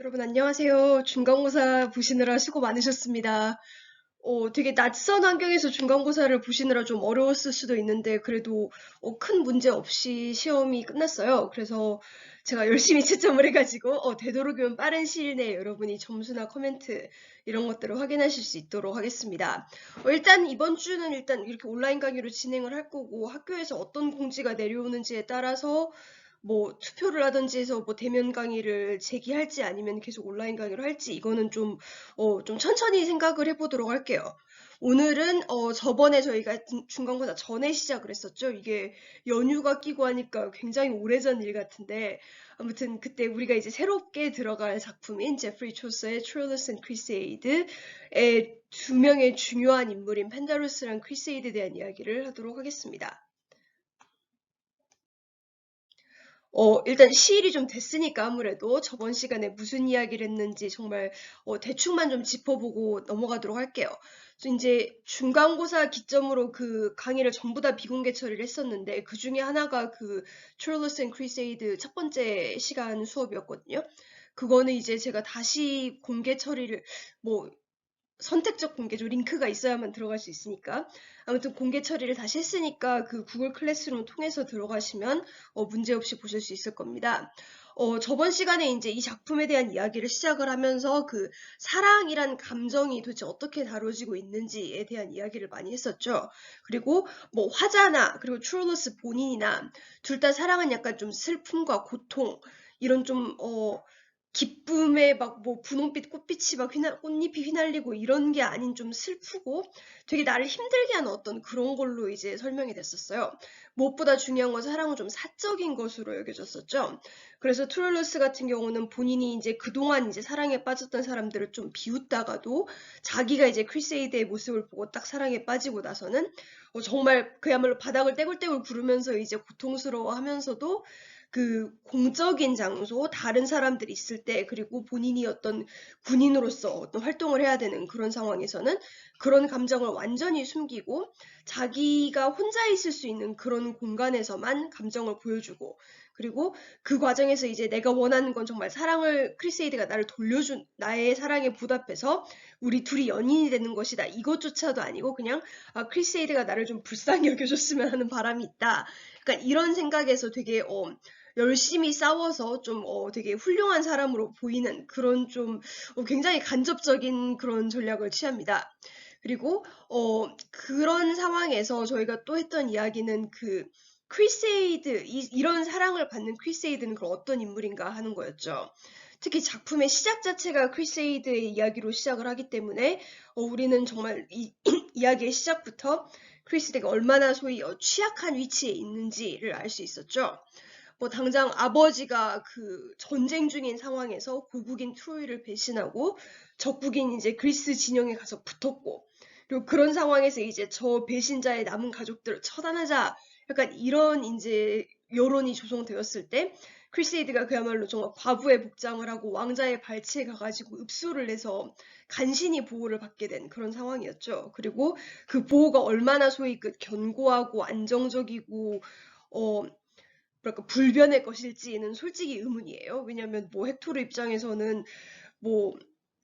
여러분 안녕하세요. 중간고사 보시느라 수고 많으셨습니다. 되게 낯선 환경에서 중간고사를 보시느라 좀 어려웠을 수도 있는데 그래도 큰 문제 없이 시험이 끝났어요. 그래서 제가 열심히 채점을 해가지고 되도록이면 빠른 시일 내에 여러분이 점수나 코멘트 이런 것들을 확인하실 수 있도록 하겠습니다. 일단 이번 주는 일단 이렇게 온라인 강의로 진행을 할 거고 학교에서 어떤 공지가 내려오는지에 따라서 뭐 투표를 하든지 해서 뭐 대면 강의를 재개할지 아니면 계속 온라인 강의로 할지 이거는 좀 천천히 생각을 해보도록 할게요. 오늘은 저번에 저희가 중간고사 전에 시작을 했었죠. 이게 연휴가 끼고 하니까 굉장히 오래전 일 같은데 아무튼 그때 우리가 이제 새롭게 들어갈 작품인 제프리 초스의 Troilus and Chrysaid의 두 명의 중요한 인물인 펜다루스랑 크리세이드에 대한 이야기를 하도록 하겠습니다. 일단 시일이 좀 됐으니까 아무래도 저번 시간에 무슨 이야기를 했는지 정말 대충만 좀 짚어보고 넘어가도록 할게요. 그래서 이제 중간고사 기점으로 그 강의를 전부 다 비공개 처리를 했었는데 그 중에 하나가 그 Troilus and Crusade 첫 번째 시간 수업이었거든요. 그거는 이제 제가 다시 공개 처리를 뭐 선택적 공개죠. 링크가 있어야만 들어갈 수 있으니까. 아무튼 공개 처리를 다시 했으니까 그 구글 클래스룸 통해서 들어가시면 문제없이 보실 수 있을 겁니다. 저번 시간에 이제 이 작품에 대한 이야기를 시작을 하면서 그 사랑이란 감정이 도대체 어떻게 다뤄지고 있는지에 대한 이야기를 많이 했었죠. 그리고 뭐 화자나 그리고 트롤러스 본인이나 둘 다 사랑은 약간 좀 슬픔과 고통 이런 좀 기쁨에 막 뭐 분홍빛 꽃빛이 막 꽃잎이 휘날리고 이런 게 아닌 좀 슬프고 되게 나를 힘들게 하는 어떤 그런 걸로 이제 설명이 됐었어요. 무엇보다 중요한 건 사랑은 좀 사적인 것으로 여겨졌었죠. 그래서 트롤러스 같은 경우는 본인이 이제 그동안 이제 사랑에 빠졌던 사람들을 좀 비웃다가도 자기가 이제 크리세이드의 모습을 보고 딱 사랑에 빠지고 나서는 정말 그야말로 바닥을 떼굴떼굴 구르면서 이제 고통스러워하면서도 그 공적인 장소, 다른 사람들이 있을 때, 그리고 본인이 어떤 군인으로서 어떤 활동을 해야 되는 그런 상황에서는 그런 감정을 완전히 숨기고 자기가 혼자 있을 수 있는 그런 공간에서만 감정을 보여주고 그리고 그 과정에서 이제 내가 원하는 건 정말 사랑을 크리세이드가 나를 돌려준 나의 사랑에 보답해서 우리 둘이 연인이 되는 것이다. 이것조차도 아니고 그냥 크리세이드가 나를 좀 불쌍히 여겨줬으면 하는 바람이 있다. 그러니까 이런 생각에서 되게 열심히 싸워서 좀 되게 훌륭한 사람으로 보이는 그런 좀 굉장히 간접적인 그런 전략을 취합니다. 그리고 그런 상황에서 저희가 또 했던 이야기는 그 크리세이드 이런 사랑을 받는 크리세이드는 그럼 어떤 인물인가 하는 거였죠. 특히 작품의 시작 자체가 크리세이드의 이야기로 시작을 하기 때문에 우리는 정말 이 이야기의 시작부터 크리세이드가 얼마나 소위 취약한 위치에 있는지를 알 수 있었죠. 뭐 당장 아버지가 그 전쟁 중인 상황에서 고국인 트로이를 배신하고 적국인 이제 그리스 진영에 가서 붙었고 그리고 그런 상황에서 이제 저 배신자의 남은 가족들을 처단하자 약간 이런 이제 여론이 조성되었을 때 크리세이드가 그야말로 정말 과부의 복장을 하고 왕자의 발치에 가가지고 읍소를 해서 간신히 보호를 받게 된 그런 상황이었죠. 그리고 그 보호가 얼마나 소위 그 견고하고 안정적이고 뭐랄까 불변의 것일지는 솔직히 의문이에요. 왜냐하면 뭐 헥토르 입장에서는 뭐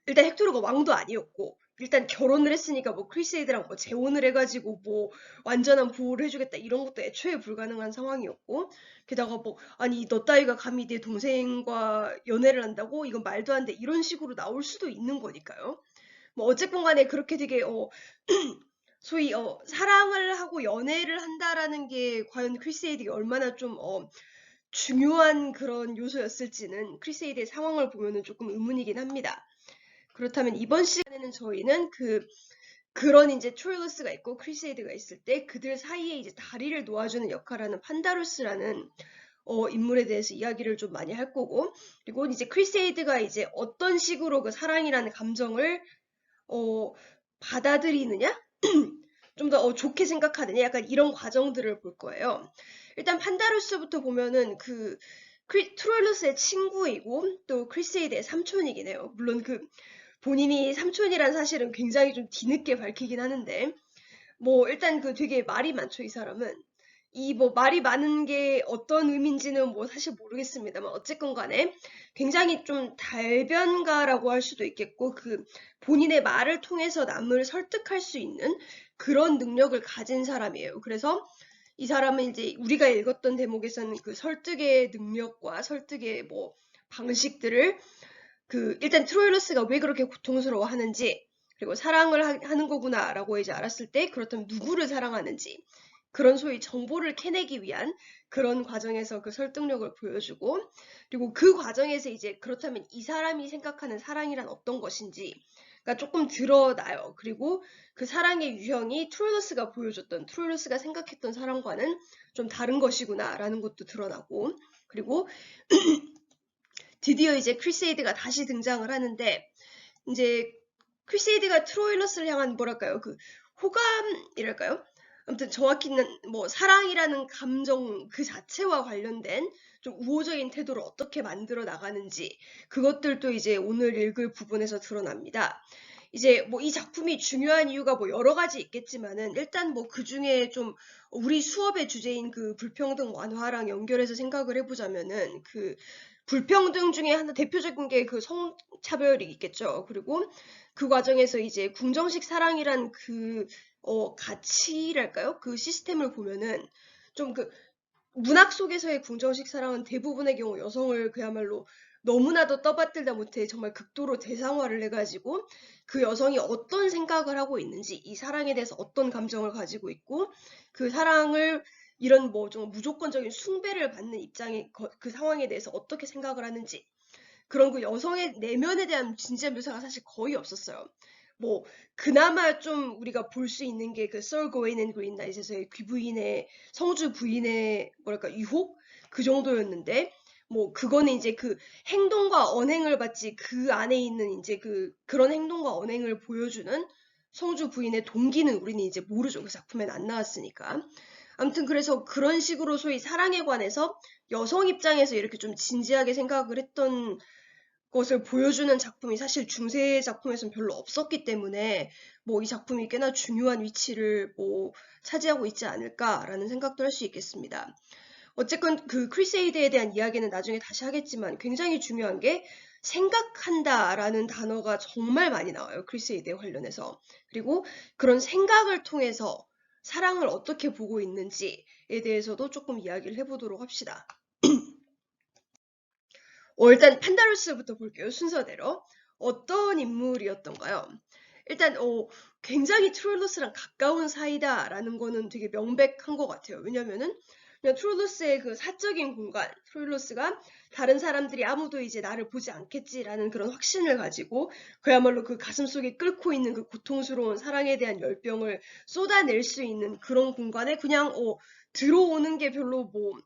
일단 헥토르가 왕도 아니었고 일단 결혼을 했으니까 뭐 크리세이드랑 뭐 재혼을 해가지고 뭐 완전한 보호를 해주겠다 이런 것도 애초에 불가능한 상황이었고 게다가 뭐 아니 너 따위가 감히 내 동생과 연애를 한다고 이건 말도 안 돼 이런 식으로 나올 수도 있는 거니까요. 뭐 어쨌건 간에 그렇게 되게 소위 사랑을 하고 연애를 한다라는 게 과연 크리세이드가 얼마나 좀 중요한 그런 요소였을지는 크리세이드의 상황을 보면은 조금 의문이긴 합니다. 그렇다면 이번 시간에는 저희는 그런 이제 트로일러스가 있고 크리세이드가 있을 때 그들 사이에 이제 다리를 놓아주는 역할을 하는 판다루스라는 인물에 대해서 이야기를 좀 많이 할 거고 그리고 이제 크리세이드가 이제 어떤 식으로 그 사랑이라는 감정을 받아들이느냐 좀 더 좋게 생각하느냐 약간 이런 과정들을 볼 거예요. 일단 판다루스부터 보면은 그 트로일루스의 친구이고 또 크리세이드의 삼촌이긴 해요. 물론 그 본인이 삼촌이란 사실은 굉장히 좀 뒤늦게 밝히긴 하는데 뭐 일단 그 되게 말이 많죠 이 사람은. 이 뭐 말이 많은 게 어떤 의미인지는 뭐 사실 모르겠습니다만 어쨌건 간에 굉장히 좀 달변가라고 할 수도 있겠고 그 본인의 말을 통해서 남을 설득할 수 있는 그런 능력을 가진 사람이에요. 그래서 이 사람은 이제 우리가 읽었던 대목에서는 그 설득의 능력과 설득의 뭐 방식들을 그 일단 트로일러스가 왜 그렇게 고통스러워 하는지 그리고 사랑을 하는 거구나라고 이제 알았을 때 그렇다면 누구를 사랑하는지 그런 소위 정보를 캐내기 위한 그런 과정에서 그 설득력을 보여주고 그리고 그 과정에서 이제 그렇다면 이 사람이 생각하는 사랑이란 어떤 것인지가 조금 드러나요. 그리고 그 사랑의 유형이 트로일러스가 생각했던 사랑과는 좀 다른 것이구나라는 것도 드러나고 그리고 드디어 이제 크리세이드가 다시 등장을 하는데 이제 크리세이드가 트로일러스를 향한 뭐랄까요 그 호감이랄까요 아무튼 정확히는 뭐 사랑이라는 감정 그 자체와 관련된 좀 우호적인 태도를 어떻게 만들어 나가는지 그것들도 이제 오늘 읽을 부분에서 드러납니다. 이제 뭐 이 작품이 중요한 이유가 뭐 여러 가지 있겠지만은 일단 뭐 그 중에 좀 우리 수업의 주제인 그 불평등 완화랑 연결해서 생각을 해보자면은 그 불평등 중에 하나 대표적인 게 그 성차별이 있겠죠. 그리고 그 과정에서 이제 궁정식 사랑이란 그 가치랄까요? 그 시스템을 보면은 좀 그 문학 속에서의 궁정식 사랑은 대부분의 경우 여성을 그야말로 너무나도 떠받들다 못해 정말 극도로 대상화를 해가지고 그 여성이 어떤 생각을 하고 있는지 이 사랑에 대해서 어떤 감정을 가지고 있고 그 사랑을 이런 뭐 좀 무조건적인 숭배를 받는 입장의 그 상황에 대해서 어떻게 생각을 하는지 그런 그 여성의 내면에 대한 진지한 묘사가 사실 거의 없었어요. 뭐 그나마 좀 우리가 볼 수 있는 게 그 Sir Gawain and Green Knight에서의 귀부인의 성주 부인의 뭐랄까 유혹 그 정도였는데 뭐 그거는 이제 그 행동과 언행을 봤지 그 안에 있는 이제 그런 행동과 언행을 보여주는 성주 부인의 동기는 우리는 이제 모르죠. 그 작품엔 안 나왔으니까. 아무튼 그래서 그런 식으로 소위 사랑에 관해서 여성 입장에서 이렇게 좀 진지하게 생각을 했던 것을 보여주는 작품이 사실 중세 작품에서는 별로 없었기 때문에 뭐 이 작품이 꽤나 중요한 위치를 뭐 차지하고 있지 않을까라는 생각도 할 수 있겠습니다. 어쨌건 그 크리세이드에 대한 이야기는 나중에 다시 하겠지만 굉장히 중요한 게 생각한다라는 단어가 정말 많이 나와요. 크리세이드에 관련해서. 그리고 그런 생각을 통해서 사랑을 어떻게 보고 있는지에 대해서도 조금 이야기를 해보도록 합시다. 일단 판다루스부터 볼게요. 순서대로. 어떤 인물이었던가요? 일단 굉장히 트롤로스랑 가까운 사이다라는 거는 되게 명백한 것 같아요. 왜냐면은 그냥 트롤로스의 그 사적인 공간, 트롤로스가 다른 사람들이 아무도 이제 나를 보지 않겠지라는 그런 확신을 가지고 그야말로 그 가슴 속에 끓고 있는 그 고통스러운 사랑에 대한 열병을 쏟아낼 수 있는 그런 공간에 그냥 들어오는 게 별로 뭐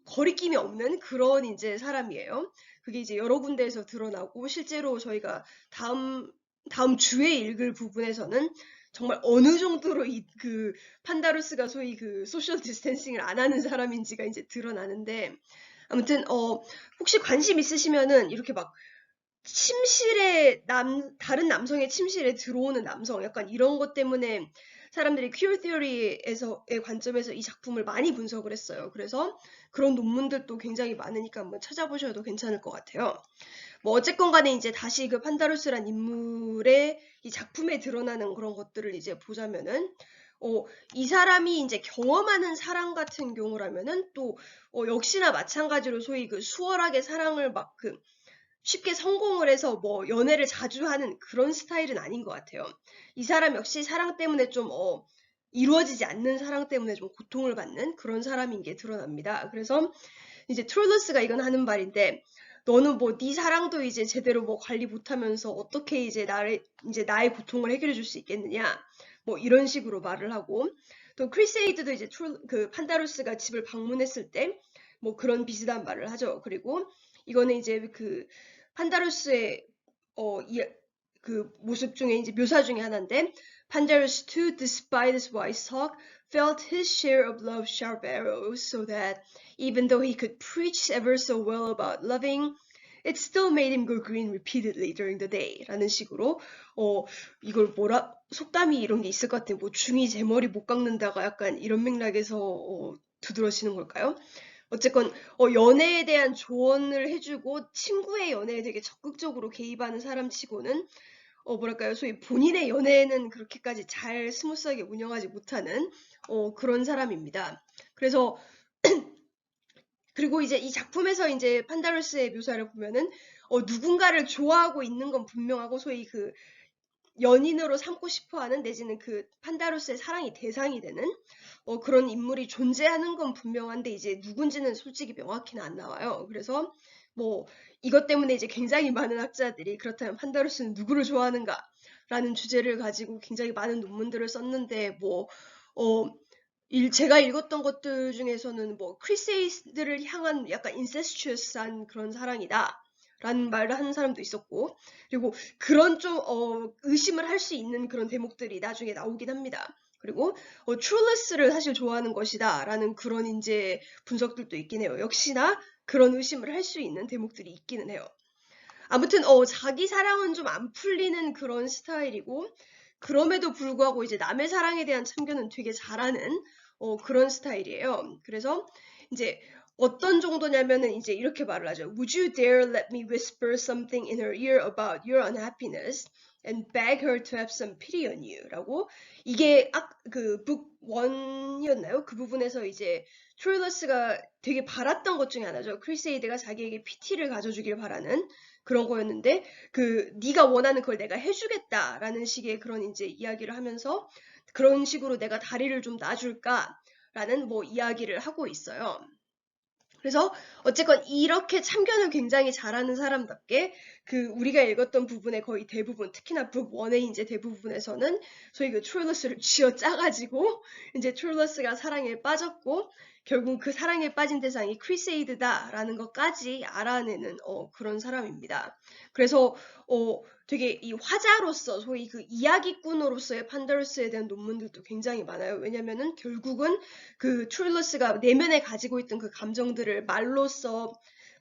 거리낌이 없는 그런 이제 사람이에요. 그게 이제 여러 군데에서 드러나고 실제로 저희가 다음 주에 읽을 부분에서는 정말 어느 정도로 그 판다루스가 소위 그 소셜 디스텐싱을 안 하는 사람인지가 이제 드러나는데 아무튼 혹시 관심 있으시면은 이렇게 막 침실에 다른 남성의 침실에 들어오는 남성 약간 이런 것 때문에 사람들이 퀴어 티어리에서의 관점에서 이 작품을 많이 분석을 했어요. 그래서 그런 논문들도 굉장히 많으니까 한번 찾아보셔도 괜찮을 것 같아요. 뭐 어쨌건 간에 이제 다시 그 판다루스란 인물의 이 작품에 드러나는 그런 것들을 이제 보자면은 이 사람이 이제 경험하는 사랑 같은 경우라면은 또 역시나 마찬가지로 소위 그 수월하게 사랑을 막 쉽게 성공을 해서 뭐 연애를 자주 하는 그런 스타일은 아닌 것 같아요. 이 사람 역시 사랑 때문에 좀 이루어지지 않는 사랑 때문에 좀 고통을 받는 그런 사람인 게 드러납니다. 그래서 이제 트롤러스가 이건 하는 말인데 너는 뭐 네 사랑도 이제 제대로 뭐 관리 못하면서 어떻게 이제 나의 고통을 해결해 줄 수 있겠느냐 뭐 이런 식으로 말을 하고 또 크리세이드도 이제 그 판다루스가 집을 방문했을 때 뭐 그런 비슷한 말을 하죠. 그리고 이거는 이제 그 판다루스의 그 모습 중에 이제 묘사 중에 하나인데 Pandarus too, despite his wise talk, felt his share of love's sharp arrows, so that even though he could preach ever so well about loving, it still made him go green repeatedly during the day. 라는 식으로 이걸 속담이 이런 게 있을 것 같아요. 뭐 중이 제 머리 못 깎는다가 약간 이런 맥락에서 두드러지는 걸까요? 어쨌건 연애에 대한 조언을 해주고 친구의 연애에 되게 적극적으로 개입하는 사람치고는 뭐랄까요, 소위 본인의 연애는 그렇게까지 잘 스무스하게 운영하지 못하는 그런 사람입니다. 그래서 그리고 이제 이 작품에서 이제 판다루스의 묘사를 보면은 누군가를 좋아하고 있는 건 분명하고 소위 그 연인으로 삼고 싶어하는 내지는 그 판다루스의 사랑이 대상이 되는 그런 인물이 존재하는 건 분명한데 이제 누군지는 솔직히 명확히는 안 나와요. 그래서 뭐 이것 때문에 이제 굉장히 많은 학자들이 그렇다면 판다루스는 누구를 좋아하는가? 라는 주제를 가지고 굉장히 많은 논문들을 썼는데 제가 읽었던 것들 중에서는 뭐 크리세이드를 향한 약간 인세스추어스한 그런 사랑이다 라는 말을 하는 사람도 있었고, 그리고 그런 좀 의심을 할 수 있는 그런 대목들이 나중에 나오긴 합니다. 그리고 트루러스를 사실 좋아하는 것이다 라는 그런 이제 분석들도 있긴 해요. 역시나 그런 의심을 할 수 있는 대목들이 있기는 해요. 아무튼 자기 사랑은 좀 안 풀리는 그런 스타일이고, 그럼에도 불구하고 이제 남의 사랑에 대한 참견은 되게 잘하는 그런 스타일이에요. 그래서 이제 어떤 정도냐면은 이제 이렇게 말을 하죠. Would you dare let me whisper something in her ear about your unhappiness and beg her to have some pity on you? 라고 이게 그 북 1이었나요? 그 부분에서 이제 트루러스가 되게 바랐던 것 중에 하나죠. 크리세이드가 자기에게 PT를 가져주길 바라는 그런 거였는데 네가 원하는 걸 내가 해주겠다라는 식의 그런 이제 이야기를 하면서 그런 식으로 내가 다리를 좀 놔줄까라는 뭐 이야기를 하고 있어요. 그래서 어쨌건 이렇게 참견을 굉장히 잘하는 사람답게 우리가 읽었던 부분의 거의 대부분, 특히나 북 1의 이제 대부분에서는 소위 그 트룰러스를 쥐어 짜가지고 이제 트룰러스가 사랑에 빠졌고 결국 그 사랑에 빠진 대상이 크리세이드다라는 것까지 알아내는 그런 사람입니다. 그래서 되게 이 화자로서 소위 그 이야기꾼으로서의 판다루스에 대한 논문들도 굉장히 많아요. 왜냐면은 결국은 그 트룰러스가 내면에 가지고 있던 그 감정들을 말로써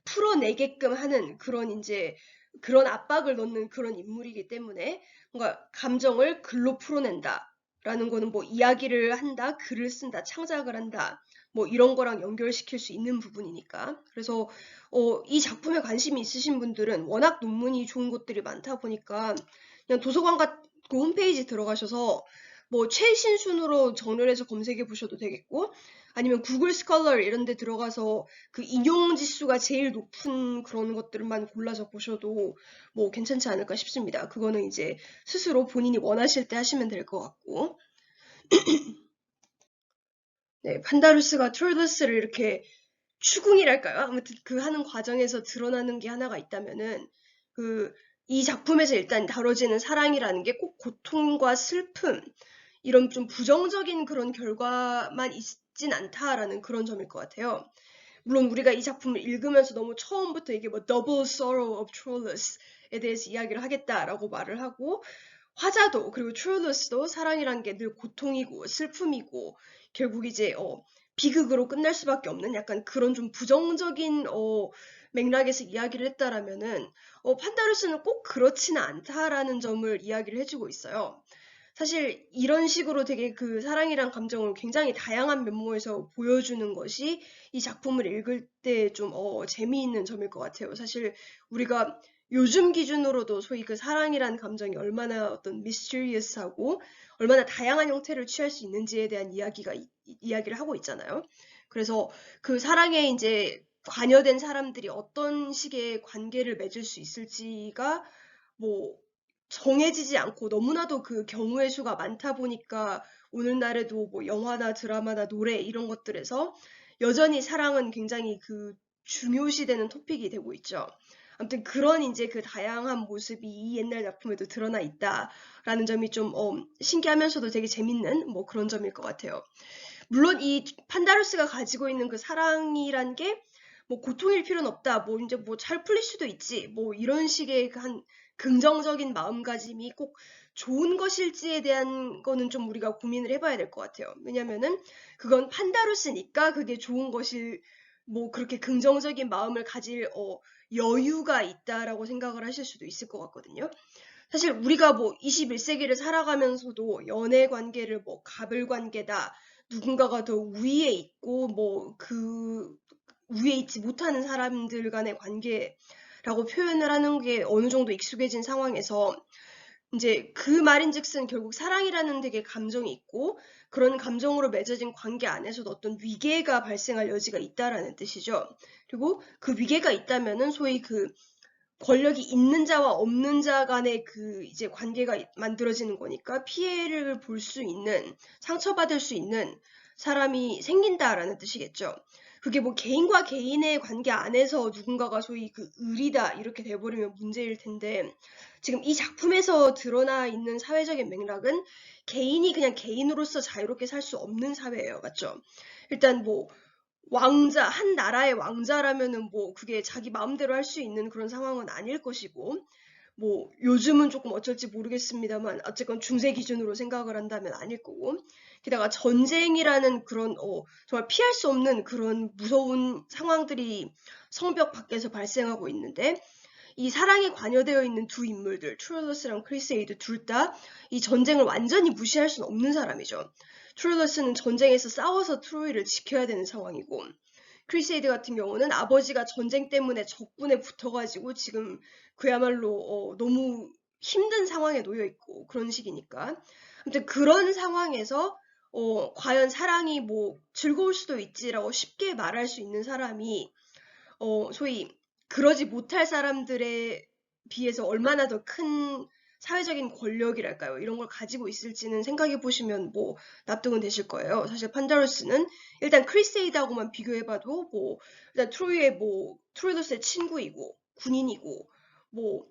풀어내게끔 하는 그런 이제 그런 압박을 넣는 그런 인물이기 때문에 뭔가 감정을 글로 풀어낸다라는 거는 뭐 이야기를 한다, 글을 쓴다, 창작을 한다, 뭐 이런 거랑 연결시킬 수 있는 부분이니까. 그래서 이 작품에 관심이 있으신 분들은 워낙 논문이 좋은 것들이 많다 보니까 그냥 도서관 그 홈페이지 들어가셔서 뭐 최신 순으로 정렬해서 검색해 보셔도 되겠고 아니면 구글 스컬러 이런 데 들어가서 그 인용 지수가 제일 높은 그런 것들만 골라서 보셔도 뭐 괜찮지 않을까 싶습니다. 그거는 이제 스스로 본인이 원하실 때 하시면 될 것 같고 네, 판다루스가 트롤러스를 이렇게 추궁이랄까요? 아무튼 그 하는 과정에서 드러나는 게 하나가 있다면은 이 작품에서 일단 다뤄지는 사랑이라는 게 꼭 고통과 슬픔 이런 좀 부정적인 그런 결과만 있진 않다라는 그런 점일 것 같아요. 물론 우리가 이 작품을 읽으면서 너무 처음부터 이게 뭐 Double Sorrow of Troillus에 대해서 이야기를 하겠다라고 말을 하고 화자도 그리고 트롤러스도 사랑이란 게 늘 고통이고 슬픔이고 결국 이제 비극으로 끝날 수밖에 없는 약간 그런 좀 부정적인 맥락에서 이야기를 했다라면은 판다루스는 꼭 그렇지는 않다라는 점을 이야기를 해주고 있어요. 사실 이런 식으로 되게 그 사랑이란 감정을 굉장히 다양한 면모에서 보여주는 것이 이 작품을 읽을 때 좀 재미있는 점일 것 같아요. 사실 우리가 요즘 기준으로도 소위 그 사랑이란 감정이 얼마나 어떤 미스터리어스하고 얼마나 다양한 형태를 취할 수 있는지에 대한 이야기를 하고 있잖아요. 그래서 그 사랑에 이제 관여된 사람들이 어떤 식의 관계를 맺을 수 있을지가 뭐 정해지지 않고 너무나도 그 경우의 수가 많다 보니까 오늘날에도 뭐 영화나 드라마나 노래 이런 것들에서 여전히 사랑은 굉장히 그 중요시되는 토픽이 되고 있죠. 아무튼 그런 이제 그 다양한 모습이 이 옛날 작품에도 드러나 있다라는 점이 좀 신기하면서도 되게 재밌는 뭐 그런 점일 것 같아요. 물론 이 판다루스가 가지고 있는 그 사랑이란 게 뭐 고통일 필요는 없다. 뭐 이제 뭐 잘 풀릴 수도 있지. 뭐 이런 식의 한 긍정적인 마음가짐이 꼭 좋은 것일지에 대한 거는 좀 우리가 고민을 해봐야 될 것 같아요. 왜냐면은 그건 판다루스니까 그게 좋은 것일 뭐 그렇게 긍정적인 마음을 가질 여유가 있다라고 생각을 하실 수도 있을 것 같거든요. 사실 우리가 뭐 21세기를 살아가면서도 연애 관계를 뭐 가불 관계다, 누군가가 더 위에 있고 뭐 그 위에 있지 못하는 사람들 간의 관계라고 표현을 하는 게 어느 정도 익숙해진 상황에서 이제 그 말인즉슨 결국 사랑이라는 되게 감정이 있고 그런 감정으로 맺어진 관계 안에서도 어떤 위계가 발생할 여지가 있다라는 뜻이죠. 그리고 그 위계가 있다면은 소위 그 권력이 있는 자와 없는 자 간의 그 이제 관계가 만들어지는 거니까 피해를 볼 수 있는, 상처받을 수 있는 사람이 생긴다라는 뜻이겠죠. 그게 뭐 개인과 개인의 관계 안에서 누군가가 소위 그 을이다 이렇게 돼버리면 문제일 텐데 지금 이 작품에서 드러나 있는 사회적인 맥락은 개인이 그냥 개인으로서 자유롭게 살 수 없는 사회예요. 맞죠? 일단 뭐 왕자, 한 나라의 왕자라면은 뭐 그게 자기 마음대로 할 수 있는 그런 상황은 아닐 것이고, 뭐 요즘은 조금 어쩔지 모르겠습니다만 어쨌건 중세 기준으로 생각을 한다면 아닐 거고, 게다가 전쟁이라는 그런 정말 피할 수 없는 그런 무서운 상황들이 성벽 밖에서 발생하고 있는데 이 사랑에 관여되어 있는 두 인물들, 트루러스랑 크리세이드 둘 다 이 전쟁을 완전히 무시할 수는 없는 사람이죠. 트루러스는 전쟁에서 싸워서 트로이를 지켜야 되는 상황이고 크리세이드 같은 경우는 아버지가 전쟁 때문에 적군에 붙어가지고 지금 그야말로 너무 힘든 상황에 놓여 있고 그런 식이니까 아무튼 그런 상황에서 과연 사랑이 뭐 즐거울 수도 있지라고 쉽게 말할 수 있는 사람이 소위 그러지 못할 사람들에 비해서 얼마나 더 큰 사회적인 권력이랄까요? 이런 걸 가지고 있을지는 생각해 보시면 뭐 납득은 되실 거예요. 사실 판다루스는 일단 크리세이드하고만 비교해봐도 뭐 일단 트로이의 뭐 트로이더스의 친구이고 군인이고 뭐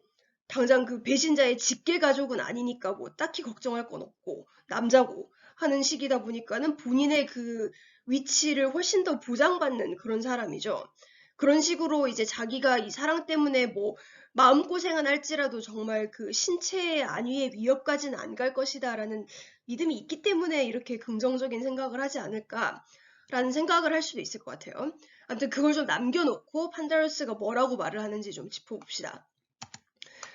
당장 그 배신자의 직계 가족은 아니니까 뭐 딱히 걱정할 건 없고 남자고 하는 시기다 보니까는 본인의 그 위치를 훨씬 더 보장받는 그런 사람이죠. 그런 식으로 이제 자기가 이 사랑 때문에 뭐 마음고생은 할지라도 정말 그 신체의 안위의 위협까지는 안 갈 것이다라는 믿음이 있기 때문에 이렇게 긍정적인 생각을 하지 않을까라는 생각을 할 수도 있을 것 같아요. 아무튼 그걸 좀 남겨놓고 판다러스가 뭐라고 말을 하는지 좀 짚어봅시다.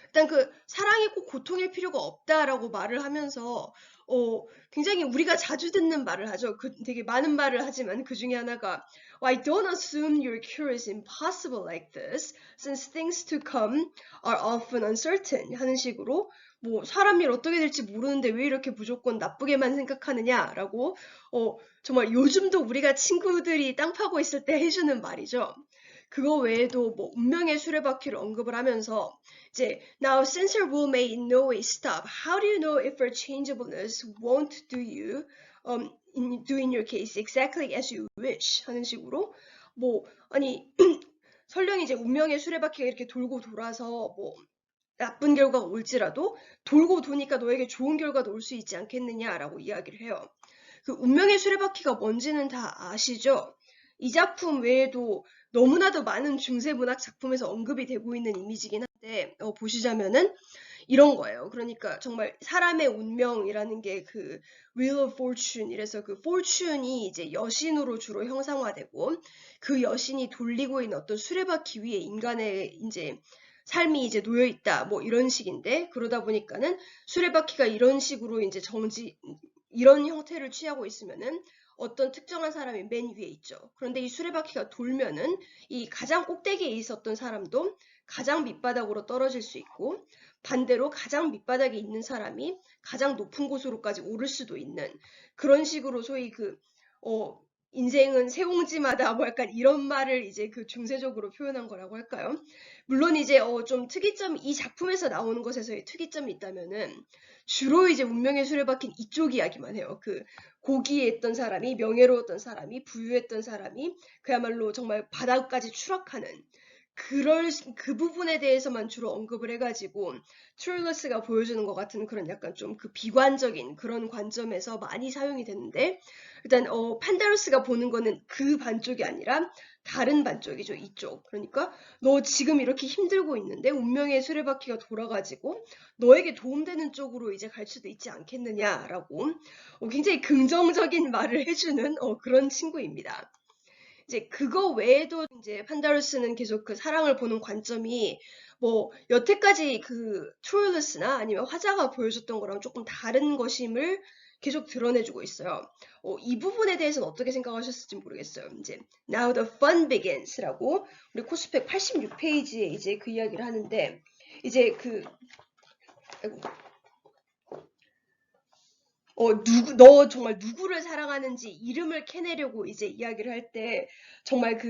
일단 그 사랑이 꼭 고통일 필요가 없다라고 말을 하면서 굉장히 우리가 자주 듣는 말을 하죠. 되게 많은 말을 하지만 그 중에 하나가 I don't assume your cure is impossible like this, since things to come are often uncertain 하는 식으로 뭐 사람 일 어떻게 될지 모르는데 왜 이렇게 무조건 나쁘게만 생각하느냐라고 정말 요즘도 우리가 친구들이 땅 파고 있을 때 해주는 말이죠. 그거 외에도 뭐 운명의 수레바퀴를 언급을 하면서 이제 now since your will may in no way stop, how do you know if her changeableness won't do in your case exactly as you wish 하는 식으로 뭐 아니 설령 이제 운명의 수레바퀴가 이렇게 돌고 돌아서 뭐 나쁜 결과가 올지라도 돌고 도니까 너에게 좋은 결과도 올 수 있지 않겠느냐라고 이야기를 해요. 그 운명의 수레바퀴가 뭔지는 다 아시죠? 이 작품 외에도 너무나도 많은 중세 문학 작품에서 언급이 되고 있는 이미지긴 한데 보시자면은 이런 거예요. 그러니까 정말 사람의 운명이라는 게 그 Wheel of Fortune 이래서 그 fortune이 이제 여신으로 주로 형상화되고 그 여신이 돌리고 있는 어떤 수레바퀴 위에 인간의 이제 삶이 이제 놓여 있다 뭐 이런 식인데 그러다 보니까는 수레바퀴가 이런 식으로 이제 이런 형태를 취하고 있으면은 어떤 특정한 사람이 맨 위에 있죠. 그런데 이 수레바퀴가 돌면은 이 가장 꼭대기에 있었던 사람도 가장 밑바닥으로 떨어질 수 있고 반대로 가장 밑바닥에 있는 사람이 가장 높은 곳으로까지 오를 수도 있는 그런 식으로 소위 인생은 세옹지마다 뭐 약간 이런 말을 이제 그 중세적으로 표현한 거라고 할까요? 물론 이제 좀 이 작품에서 나오는 것에서의 특이점이 있다면은 주로 이제 운명의 수레바퀴는 이쪽 이야기만 해요. 그 고귀했던 사람이 명예로웠던 사람이 부유했던 사람이 그야말로 정말 바닥까지 추락하는 그 부분에 대해서만 주로 언급을 해가지고 트룰러스가 보여주는 것 같은 그런 약간 좀 그 비관적인 그런 관점에서 많이 사용이 됐는데 일단 판다루스가 보는 거는 그 반쪽이 아니라 다른 반쪽이죠. 이쪽. 그러니까 너 지금 이렇게 힘들고 있는데 운명의 수레바퀴가 돌아가지고 너에게 도움되는 쪽으로 이제 갈 수도 있지 않겠느냐라고 굉장히 긍정적인 말을 해주는 그런 친구입니다. 이제 그거 외에도 이제 판다루스는 계속 그 사랑을 보는 관점이 뭐 여태까지 그 트로일러스나 아니면 화자가 보여줬던 거랑 조금 다른 것임을 계속 드러내주고 있어요. 이 부분에 대해서는 어떻게 생각하셨을지 모르겠어요. 이제 Now the fun begins라고 우리 코스펙 86페이지에 이제 그 이야기를 하는데 이제 아이고, 너 정말 누구를 사랑하는지 이름을 캐내려고 이제 이야기를 할 때 정말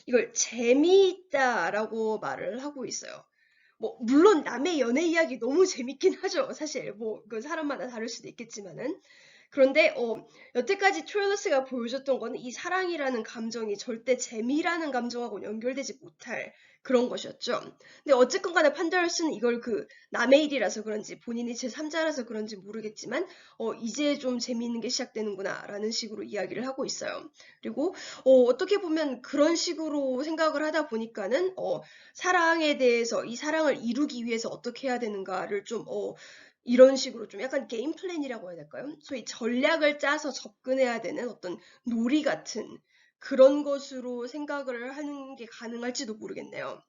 이걸 재미있다라고 말을 하고 있어요. 뭐 물론 남의 연애 이야기 너무 재밌긴 하죠. 사실 뭐 그 사람마다 다를 수도 있겠지만은 그런데 여태까지 트레일러스가 보여줬던 거는 이 사랑이라는 감정이 절대 재미라는 감정하고 연결되지 못할 그런 것이었죠. 근데 어쨌건 간에 판다로스는 이걸 남의 일이라서 그런지 본인이 제3자라서 그런지 모르겠지만 이제 좀 재미있는 게 시작되는구나 라는 식으로 이야기를 하고 있어요. 그리고 어떻게 보면 그런 식으로 생각을 하다 보니까는 사랑에 대해서 이 사랑을 이루기 위해서 어떻게 해야 되는가를 좀 이런 식으로 좀 약간 게임 플랜이라고 해야 될까요? 소위 전략을 짜서 접근해야 되는 어떤 놀이 같은 그런 것으로 생각을 하는 게 가능할지도 모르겠네요.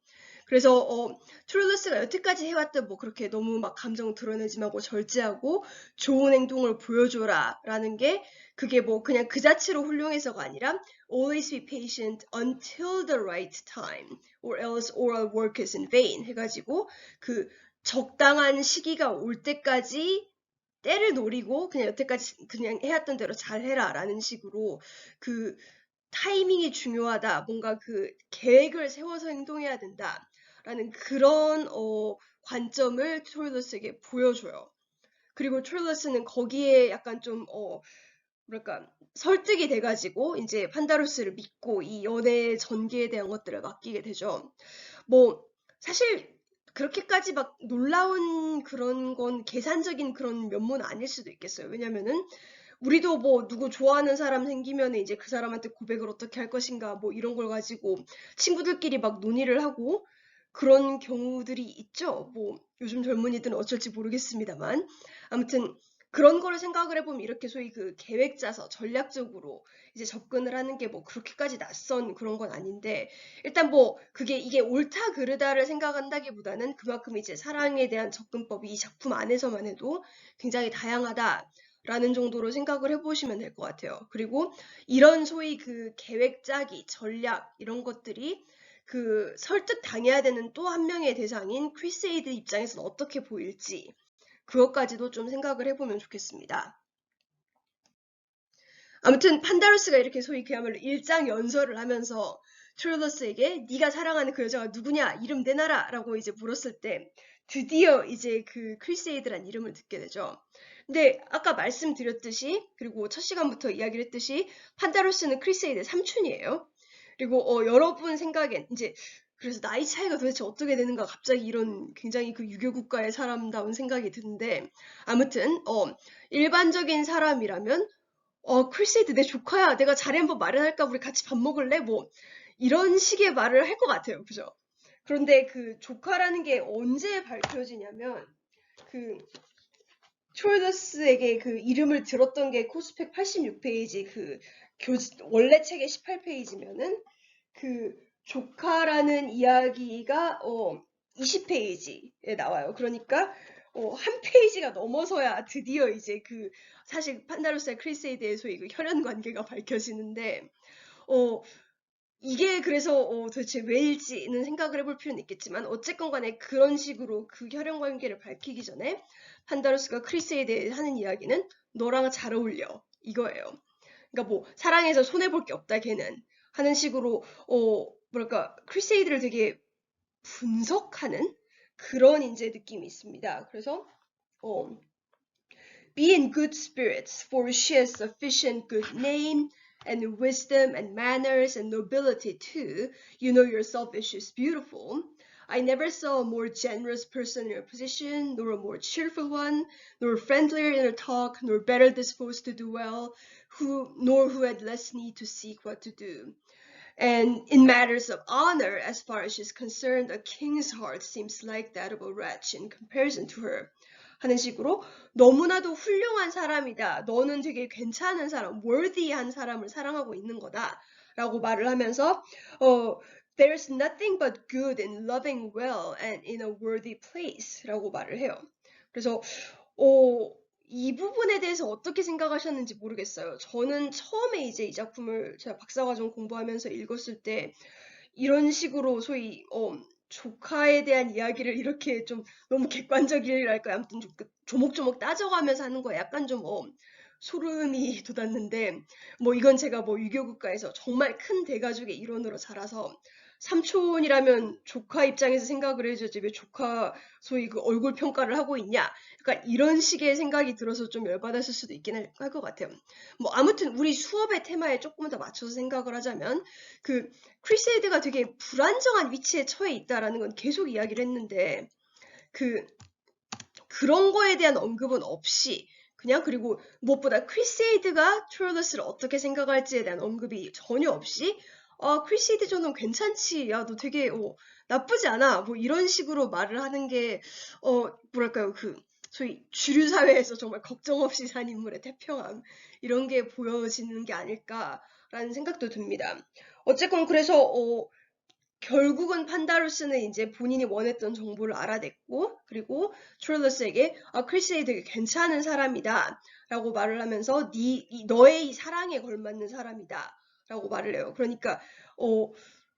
그래서 트룰러스가 여태까지 해왔던 뭐 그렇게 너무 막 감정 드러내지 말고 절제하고 좋은 행동을 보여줘라 라는 게 그게 뭐 그냥 그 자체로 훌륭해서가 아니라 always be patient until the right time or else all our work is in vain 해가지고 적당한 시기가 올 때까지 때를 노리고 그냥 여태까지 그냥 해왔던 대로 잘해라 라는 식으로 타이밍이 중요하다. 뭔가 계획을 세워서 행동해야 된다. 라는 그런 관점을 트롤러스에게 보여줘요. 그리고 트롤러스는 거기에 약간 좀 뭐랄까 설득이 돼가지고 이제 판다로스를 믿고 이 연애 전개에 대한 것들을 맡기게 되죠. 뭐 사실 그렇게까지 막 놀라운 그런 건 계산적인 그런 면모는 아닐 수도 있겠어요. 왜냐면은 우리도 뭐 누구 좋아하는 사람 생기면 이제 그 사람한테 고백을 어떻게 할 것인가 뭐 이런 걸 가지고 친구들끼리 막 논의를 하고 그런 경우들이 있죠. 뭐 요즘 젊은이들은 어쩔지 모르겠습니다만 아무튼 그런 거를 생각을 해보면 이렇게 소위 계획 짜서 전략적으로 이제 접근을 하는 게 뭐 그렇게까지 낯선 그런 건 아닌데 일단 뭐 이게 옳다 그르다를 생각한다기보다는 그만큼 이제 사랑에 대한 접근법이 이 작품 안에서만 해도 굉장히 다양하다. 라는 정도로 생각을 해보시면 될 것 같아요. 그리고 이런 소위 계획 짜기, 전략 이런 것들이 설득 당해야 되는 또 한 명의 대상인 크리세이드 입장에서는 어떻게 보일지 그것까지도 좀 생각을 해보면 좋겠습니다. 아무튼 판다로스가 이렇게 소위 그야말로 일장연설을 하면서 트롤러스에게 네가 사랑하는 그 여자가 누구냐 이름 내놔라 라고 이제 물었을 때 드디어 이제 크리세이드란 이름을 듣게 되죠. 근데 아까 말씀드렸듯이 그리고 첫 시간부터 이야기를 했듯이 판다로스는 크리세이드의 삼촌이에요. 그리고 여러분 생각엔 이제 그래서 나이 차이가 도대체 어떻게 되는가 갑자기 이런 굉장히 유교 국가의 사람다운 생각이 드는데 아무튼 일반적인 사람이라면 크리세이드 내 조카야. 내가 자리 한번 마련할까? 우리 같이 밥 먹을래? 뭐 이런 식의 말을 할 것 같아요. 그죠? 그런데 조카라는 게 언제 밝혀지냐면 트롤러스에게 이름을 들었던 게 코스펙 86페이지 원래 책의 18페이지면은 조카라는 이야기가 20페이지에 나와요. 그러니까 한 페이지가 넘어서야 드디어 이제 사실 판다로스와 크리세이드의 소위 혈연 관계가 밝혀지는데 이게 그래서 도대체 왜일지는 생각을 해볼 필요는 있겠지만 어쨌건 간에 그런 식으로 혈연 관계를 밝히기 전에 판다로스가 크리세이드에 하는 이야기는 너랑 잘 어울려 이거예요. 그러니까 뭐 사랑해서 손해볼 게 없다 걔는 하는 식으로 뭐랄까 크리세이드를 되게 분석하는 그런 이제 느낌이 있습니다. 그래서 be in good spirits, for she has sufficient good name and wisdom and manners and nobility too. You know yourself that she's beautiful. I never saw a more generous person in her position, nor a more cheerful one, nor friendlier in her talk, nor better disposed to do well, nor who had less need to seek what to do. And in matters of honor, as far as she's concerned, a king's heart seems like that of a wretch in comparison to her. 하는 식으로 너무나도 훌륭한 사람이다. 너는 되게 괜찮은 사람, worthy한 사람을 사랑하고 있는 거다. 라고 말을 하면서 there's nothing but good in loving well and in a worthy place 라고 말을 해요. 그래서 이 부분에 대해서 어떻게 생각하셨는지 모르겠어요. 저는 처음에 이제 이 작품을 제가 박사과정 공부하면서 읽었을 때 이런 식으로 소위 조카에 대한 이야기를 이렇게 좀 너무 객관적이랄까요? 아무튼 좀 조목조목 따져가면서 하는 거에 약간 좀 소름이 돋았는데 뭐 이건 제가 뭐 유교 국가에서 정말 큰 대가족의 일원으로 자라서 삼촌이라면 조카 입장에서 생각을 해줘야지 왜 조카 소위 그 얼굴 평가를 하고 있냐? 약간 이런 식의 생각이 들어서 좀 열받았을 수도 있긴 할 것 같아요. 뭐 아무튼 우리 수업의 테마에 조금 더 맞춰서 생각을 하자면 그 크리세이드가 되게 불안정한 위치에 처해 있다라는 건 계속 이야기를 했는데 그런 거에 대한 언급은 없이 그냥 그리고 무엇보다 크리세이드가 트롤러스를 어떻게 생각할지에 대한 언급이 전혀 없이 크리세이드 저는 괜찮지. 야, 너 되게 나쁘지 않아. 뭐 이런 식으로 말을 하는 게 뭐랄까요? 소위 주류 사회에서 정말 걱정 없이 산 인물의 태평함 이런 게 보여지는 게 아닐까라는 생각도 듭니다. 어쨌건 그래서 결국은 판다루스는 이제 본인이 원했던 정보를 알아냈고 그리고 트롤러스에게 크리스이 되게 괜찮은 사람이다 라고 말을 하면서 너의 이 사랑에 걸맞는 사람이다 라고 말을 해요. 그러니까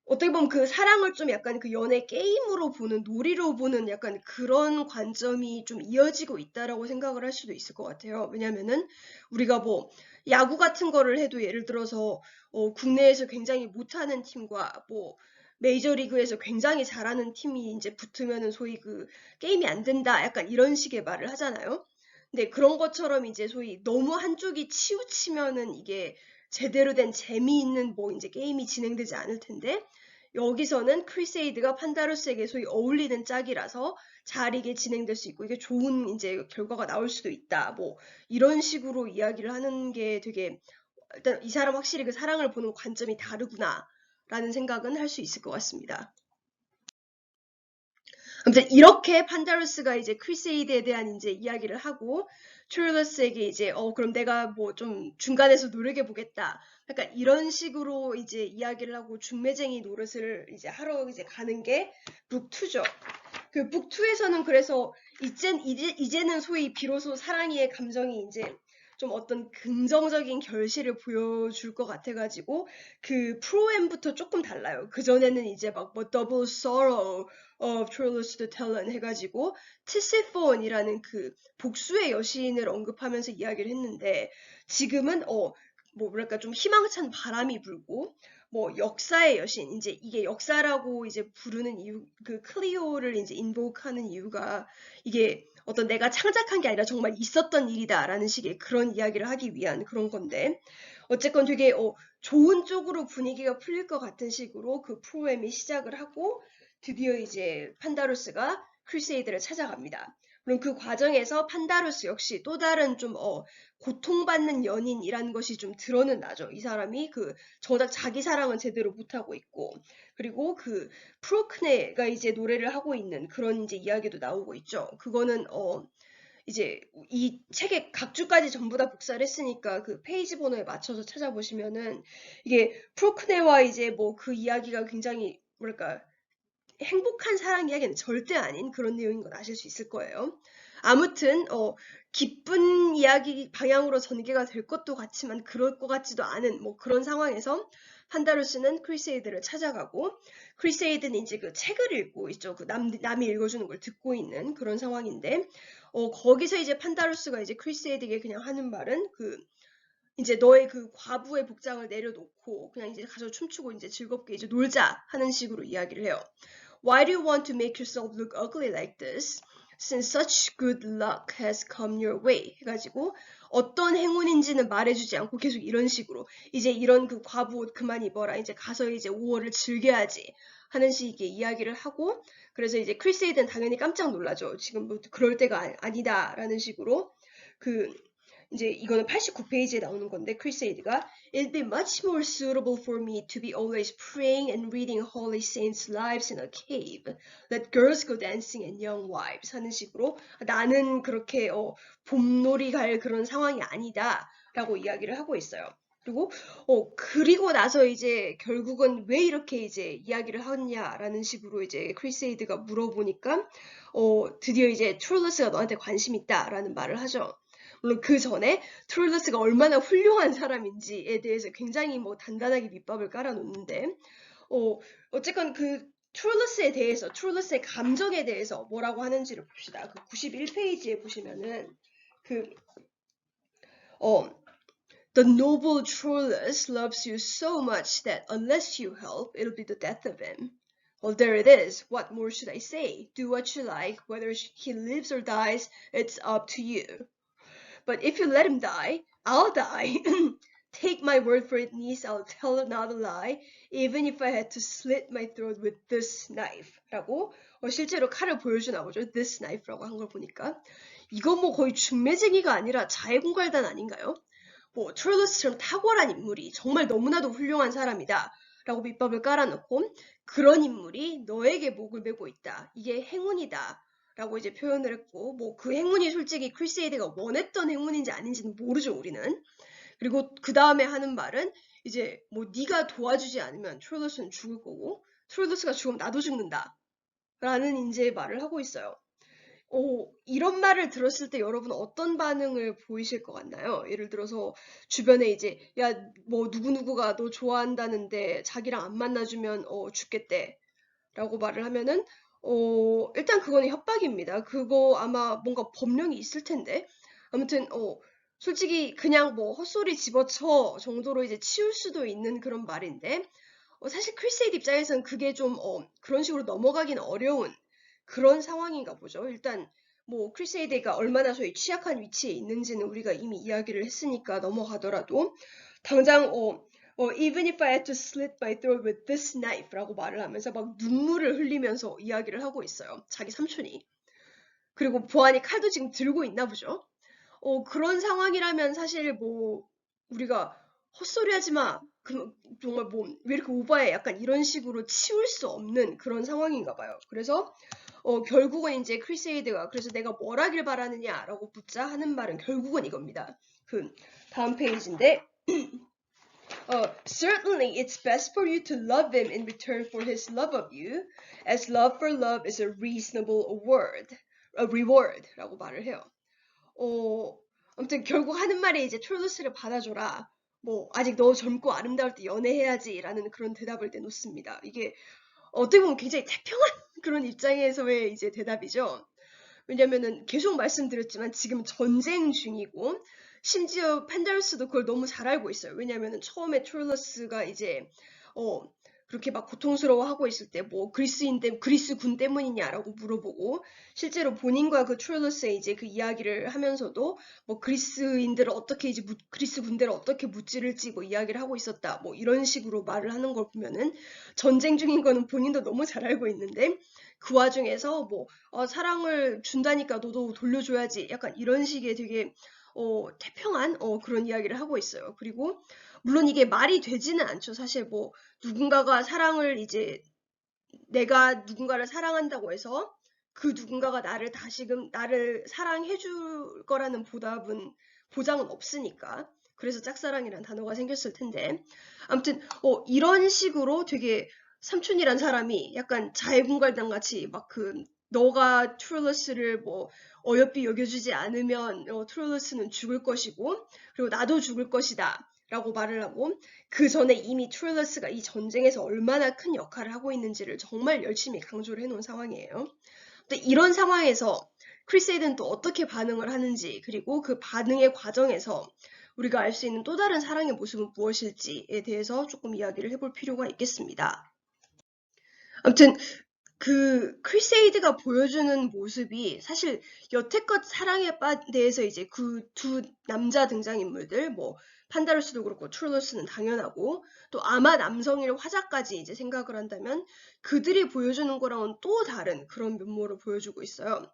어떻게 보면 그 사랑을 좀 약간 그 연애 게임으로 보는 놀이로 보는 약간 그런 관점이 좀 이어지고 있다라고 생각을 할 수도 있을 것 같아요. 왜냐면은 우리가 뭐 야구 같은 거를 해도 예를 들어서 국내에서 굉장히 못하는 팀과 뭐 메이저리그에서 굉장히 잘하는 팀이 이제 붙으면은 소위 그 게임이 안 된다. 약간 이런 식의 말을 하잖아요. 근데 그런 것처럼 이제 소위 너무 한쪽이 치우치면은 이게 제대로 된 재미있는 뭐 이제 게임이 진행되지 않을 텐데 여기서는 크리세이드가 판다루스에게 소위 어울리는 짝이라서 잘 이게 진행될 수 있고 이게 좋은 이제 결과가 나올 수도 있다. 뭐 이런 식으로 이야기를 하는 게 되게 일단 이 사람 확실히 그 사랑을 보는 관점이 다르구나. 라는 생각은 할 수 있을 것 같습니다. 아무튼 이렇게 판다루스가 이제 크리세이드에 대한 이제 이야기를 하고 트룰러스에게 이제 그럼 내가 뭐 좀 중간에서 노력해 보겠다. 약간 이런 식으로 이제 이야기를 하고 중매쟁이 노릇을 이제 하러 이제 가는 게 북2죠. 그 북2에서는 그래서 이제는 소위 비로소 사랑의 감정이 이제 좀 어떤 긍정적인 결실을 보여줄 것 같아가지고 그 프로엠부터 조금 달라요. 그전에는 이제 막 뭐 Double Sorrow of Troilus the Talon 해가지고 티시폰이라는 그 복수의 여신을 언급하면서 이야기를 했는데 지금은 뭐 뭐랄까 좀 희망찬 바람이 불고 뭐 역사의 여신 이제 이게 역사라고 이제 부르는 이유 그 클리오를 이제 인보크하는 이유가 이게 어떤 내가 창작한 게 아니라 정말 있었던 일이다라는 식의 그런 이야기를 하기 위한 그런 건데 어쨌건 되게 좋은 쪽으로 분위기가 풀릴 것 같은 식으로 그 프로그램이 시작을 하고 드디어 이제 판다루스가 크루세이드를 찾아갑니다. 물론 그 과정에서 판다루스 역시 또 다른 좀 고통받는 연인이라는 것이 좀 드러는 나죠. 이 사람이 정작 자기 사랑은 제대로 못하고 있고 그리고 그 프로크네가 이제 노래를 하고 있는 그런 이제 이야기도 나오고 있죠. 그거는 이제 이 책의 각 주까지 전부 다 복사를 했으니까 그 페이지 번호에 맞춰서 찾아보시면은 이게 프로크네와 이제 뭐 그 이야기가 굉장히 뭐랄까 행복한 사랑 이야기는 절대 아닌 그런 내용인 건 아실 수 있을 거예요. 아무튼 기쁜 이야기 방향으로 전개가 될 것도 같지만 그럴 것 같지도 않은 뭐 그런 상황에서 판다루스는 크리세이드를 찾아가고 크리세이드는 이제 그 책을 읽고 있죠. 남이 읽어주는 걸 듣고 있는 그런 상황인데 거기서 이제 판다루스가 이제 크리세이드에게 그냥 하는 말은 이제 너의 그 과부의 복장을 내려놓고 그냥 이제 가서 춤추고 이제 즐겁게 이제 놀자 하는 식으로 이야기를 해요. Why do you want to make yourself look ugly like this? Since such good luck has come your way. 해가지고 어떤 행운인지는 말해주지 않고 계속 이런 식으로 이제 이런 그 과부 옷 그만 입어라. 이제 가서 이제 5월을 즐겨야지 하는 식의 이야기를 하고 그래서 이제 크리세이드는 당연히 깜짝 놀라죠. 지금 뭐 그럴 때가 아니다라는 식으로 이제 이거는 89페이지에 나오는 건데 크리세이드가 It'd be much more suitable for me to be always praying and reading holy saints' lives in a cave. Let girls go dancing and young wives 하는 식으로 나는 그렇게 봄놀이 갈 그런 상황이 아니다 라고 이야기를 하고 있어요. 그리고 나서 이제 결국은 왜 이렇게 이제 이야기를 하느냐라는 식으로 이제 크리세이드가 물어보니까 드디어 이제 트룰러스가 너한테 관심 있다라는 말을 하죠. 물론 그 전에 트롤러스가 얼마나 훌륭한 사람인지에 대해서 굉장히 뭐 단단하게 밑밥을 깔아놓는데 어쨌건 그 트롤러스에 대해서 트롤러스의 감정에 대해서 뭐라고 하는지를 봅시다. 그 91페이지에 보시면은 그 The noble Troilus loves you so much that unless you help, it'll be the death of him. Well, there it is. What more should I say? Do what you like. Whether he lives or dies, it's up to you. But if you let him die, I'll die. Take my word for it, niece. I'll tell not a lie, even if I had to slit my throat with this knife. 라고 실제로 칼을 보여주나 보죠. This knife라고 한 걸 보니까 이거 뭐 거의 중매쟁이가 아니라 자해공갈단 아닌가요? 뭐 트롤러스처럼 탁월한 인물이 정말 너무나도 훌륭한 사람이다 라고 밑밥을 깔아놓고 그런 인물이 너에게 목을 메고 있다. 이게 행운이다 라고 이제 표현을 했고 뭐 그 행운이 솔직히 크리세이드가 원했던 행운인지 아닌지는 모르죠 우리는. 그리고 그 다음에 하는 말은 이제 뭐 네가 도와주지 않으면 트롤러스는 죽을 거고 트롤러스가 죽으면 나도 죽는다 라는 이제 말을 하고 있어요. 이런 말을 들었을 때 여러분은 어떤 반응을 보이실 것 같나요? 예를 들어서 주변에 이제 야, 뭐 누구누구가 너 좋아한다는데 자기랑 안 만나주면 죽겠대 라고 말을 하면은 일단 그거는 협박입니다. 그거 아마 뭔가 법령이 있을 텐데 아무튼 솔직히 그냥 뭐 헛소리 집어쳐 정도로 이제 치울 수도 있는 그런 말인데 사실 크리세이드 입장에서는 그게 좀 그런 식으로 넘어가긴 어려운 그런 상황인가 보죠. 일단 뭐 크리세이드가 얼마나 소위 취약한 위치에 있는지는 우리가 이미 이야기를 했으니까 넘어가더라도 당장 even if I had to slit my throat with this knife 라고 말을 하면서 막 눈물을 흘리면서 이야기를 하고 있어요. 자기 삼촌이. 그리고 보안이 칼도 지금 들고 있나 보죠. 그런 상황이라면 사실 뭐 우리가 헛소리 하지 마. 정말 뭐 왜 이렇게 오버해? 약간 이런 식으로 치울 수 없는 그런 상황인가 봐요. 그래서 결국은 이제 크리세이드가 그래서 내가 뭘 하길 바라느냐라고 묻자 하는 말은 결국은 이겁니다. 그 다음 페이지인데 Certainly it's best for you to love him in return for his love of you, as love for love is a reasonable reward라고 말을 해요. 아무튼 결국 하는 말이 이제 트롤러스를 받아줘라. 뭐 아직 너 젊고 아름다울 때 연애해야지라는 그런 대답을 내놓습니다. 이게 어떻게 보면 굉장히 태평한 그런 입장에서의 이제 대답이죠. 왜냐면은 계속 말씀드렸지만 지금 전쟁 중이고 심지어 펜다루스도 그걸 너무 잘 알고 있어요. 왜냐면은 처음에 트롤러스가 이제 그렇게 막 고통스러워하고 있을 때 뭐 그리스 군 때문이냐라고 물어보고 실제로 본인과 그 트롤러스의 이제 그 이야기를 하면서도 뭐 그리스인들을 어떻게 이제 그리스 군대를 어떻게 무찌를지 뭐 이야기를 하고 있었다 뭐 이런 식으로 말을 하는 걸 보면은 전쟁 중인 거는 본인도 너무 잘 알고 있는데 그 와중에서 뭐 사랑을 준다니까 너도 돌려줘야지 약간 이런 식의 되게 태평한 그런 이야기를 하고 있어요. 그리고 물론 이게 말이 되지는 않죠. 사실 뭐 누군가가 사랑을 이제 내가 누군가를 사랑한다고 해서 그 누군가가 다시금 나를 사랑해 줄 거라는 보장은 없으니까. 그래서 짝사랑이란 단어가 생겼을 텐데. 아무튼 이런 식으로 되게 삼촌이란 사람이 약간 자해공갈단 같이 막 너가 트롤러스를 뭐 어여삐 여겨주지 않으면 트롤러스는 죽을 것이고 그리고 나도 죽을 것이다 라고 말을 하고 그 전에 이미 트롤러스가 이 전쟁에서 얼마나 큰 역할을 하고 있는지를 정말 열심히 강조를 해놓은 상황이에요. 근데 이런 상황에서 크리세이드는 또 어떻게 반응을 하는지 그리고 그 반응의 과정에서 우리가 알 수 있는 또 다른 사랑의 모습은 무엇일지에 대해서 조금 이야기를 해볼 필요가 있겠습니다. 아무튼 그 크리세이드가 보여주는 모습이 사실 여태껏 사랑에 대해서 이제 그 두 남자 등장인물들 뭐 판다루스도 그렇고 트롤러스는 당연하고 또 아마 남성일 화자까지 이제 생각을 한다면 그들이 보여주는 거랑은 또 다른 그런 면모를 보여주고 있어요.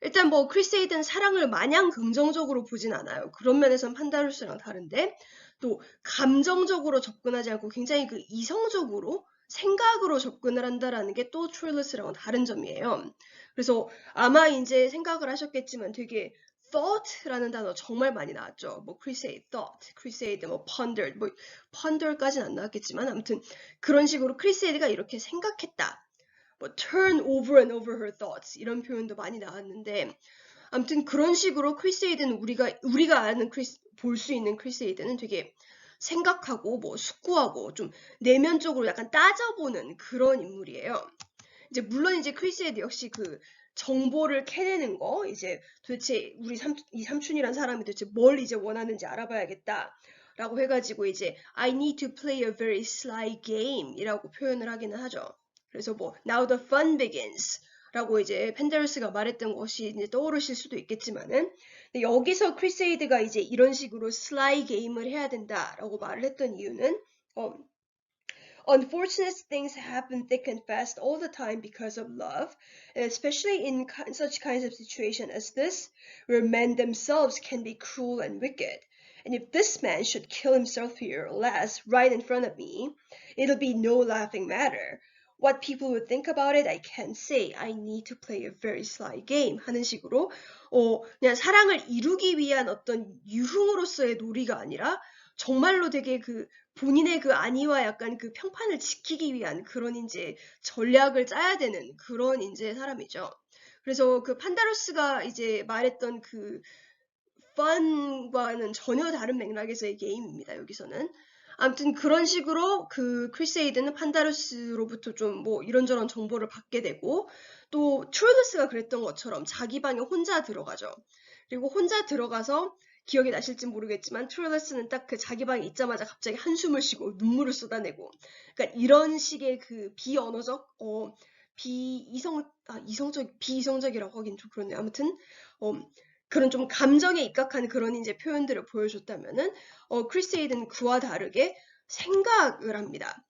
일단 뭐 크리세이드는 사랑을 마냥 긍정적으로 보진 않아요. 그런 면에서는 판다루스랑 다른데 또 감정적으로 접근하지 않고 굉장히 그 이성적으로 생각으로 접근을 한다라는 게 또 트롤러스랑은 다른 점이에요. 그래서 아마 이제 생각을 하셨겠지만 되게 thought라는 단어 정말 많이 나왔죠. 뭐 crusade, thought, crusade, 뭐 pondered, 뭐 ponder까지는 안 나왔겠지만 아무튼 그런 식으로 크리세이드가 이렇게 생각했다. 뭐 turn over and over her thoughts 이런 표현도 많이 나왔는데 아무튼 그런 식으로 크리세이드는 우리가 아는 볼 수 있는 크리세이드는 되게 생각하고 뭐 숙고하고 좀 내면적으로 약간 따져보는 그런 인물이에요. 이제 물론 이제 크리세이드 역시 그 정보를 캐내는 거, 이제 도대체 이 삼촌이란 사람이 도대체 뭘 이제 원하는지 알아봐야겠다. 라고 해가지고 이제 I need to play a very sly game 이라고 표현을 하기는 하죠. 그래서 뭐 now the fun begins 라고 이제 펜데르스가 말했던 것이 이제 떠오르실 수도 있겠지만은 근데 여기서 크리세이드가 이제 이런 식으로 sly game을 해야 된다라고 말을 했던 이유는 unfortunate things happen thick and fast all the time because of love, and especially in such kinds of situations as this, where men themselves can be cruel and wicked. And if this man should kill himself here, alas, right in front of me, it'll be no laughing matter. What people would think about it, I can't say. I need to play a very sly game. 하는 식으로, 그냥 사랑을 이루기 위한 어떤 유흥으로서의 놀이가 아니라, 정말로 되게 본인의 그 안위와 약간 그 평판을 지키기 위한 그런 이제 전략을 짜야 되는 그런 이제 사람이죠. 그래서 그 판다로스가 이제 말했던 그 fun과는 전혀 다른 맥락에서의 게임입니다. 여기서는. 아무튼 그런 식으로 그 크리세이드는 판다로스로부터 좀 뭐 이런저런 정보를 받게 되고 또 트롤러스가 그랬던 것처럼 자기 방에 혼자 들어가죠. 그리고 혼자 들어가서 기억이 나실지 모르겠지만 트롤러스는 딱 그 자기 방에 있자마자 갑자기 한숨을 쉬고 눈물을 쏟아내고 그러니까 이런 식의 그 비언어적 비이성적이라고 하긴 좀 그렇네요. 아무튼 그런 좀 감정에 입각한 그런 이제 표현들을 보여줬다면은 크리세이드는 그와 다르게 생각을 합니다.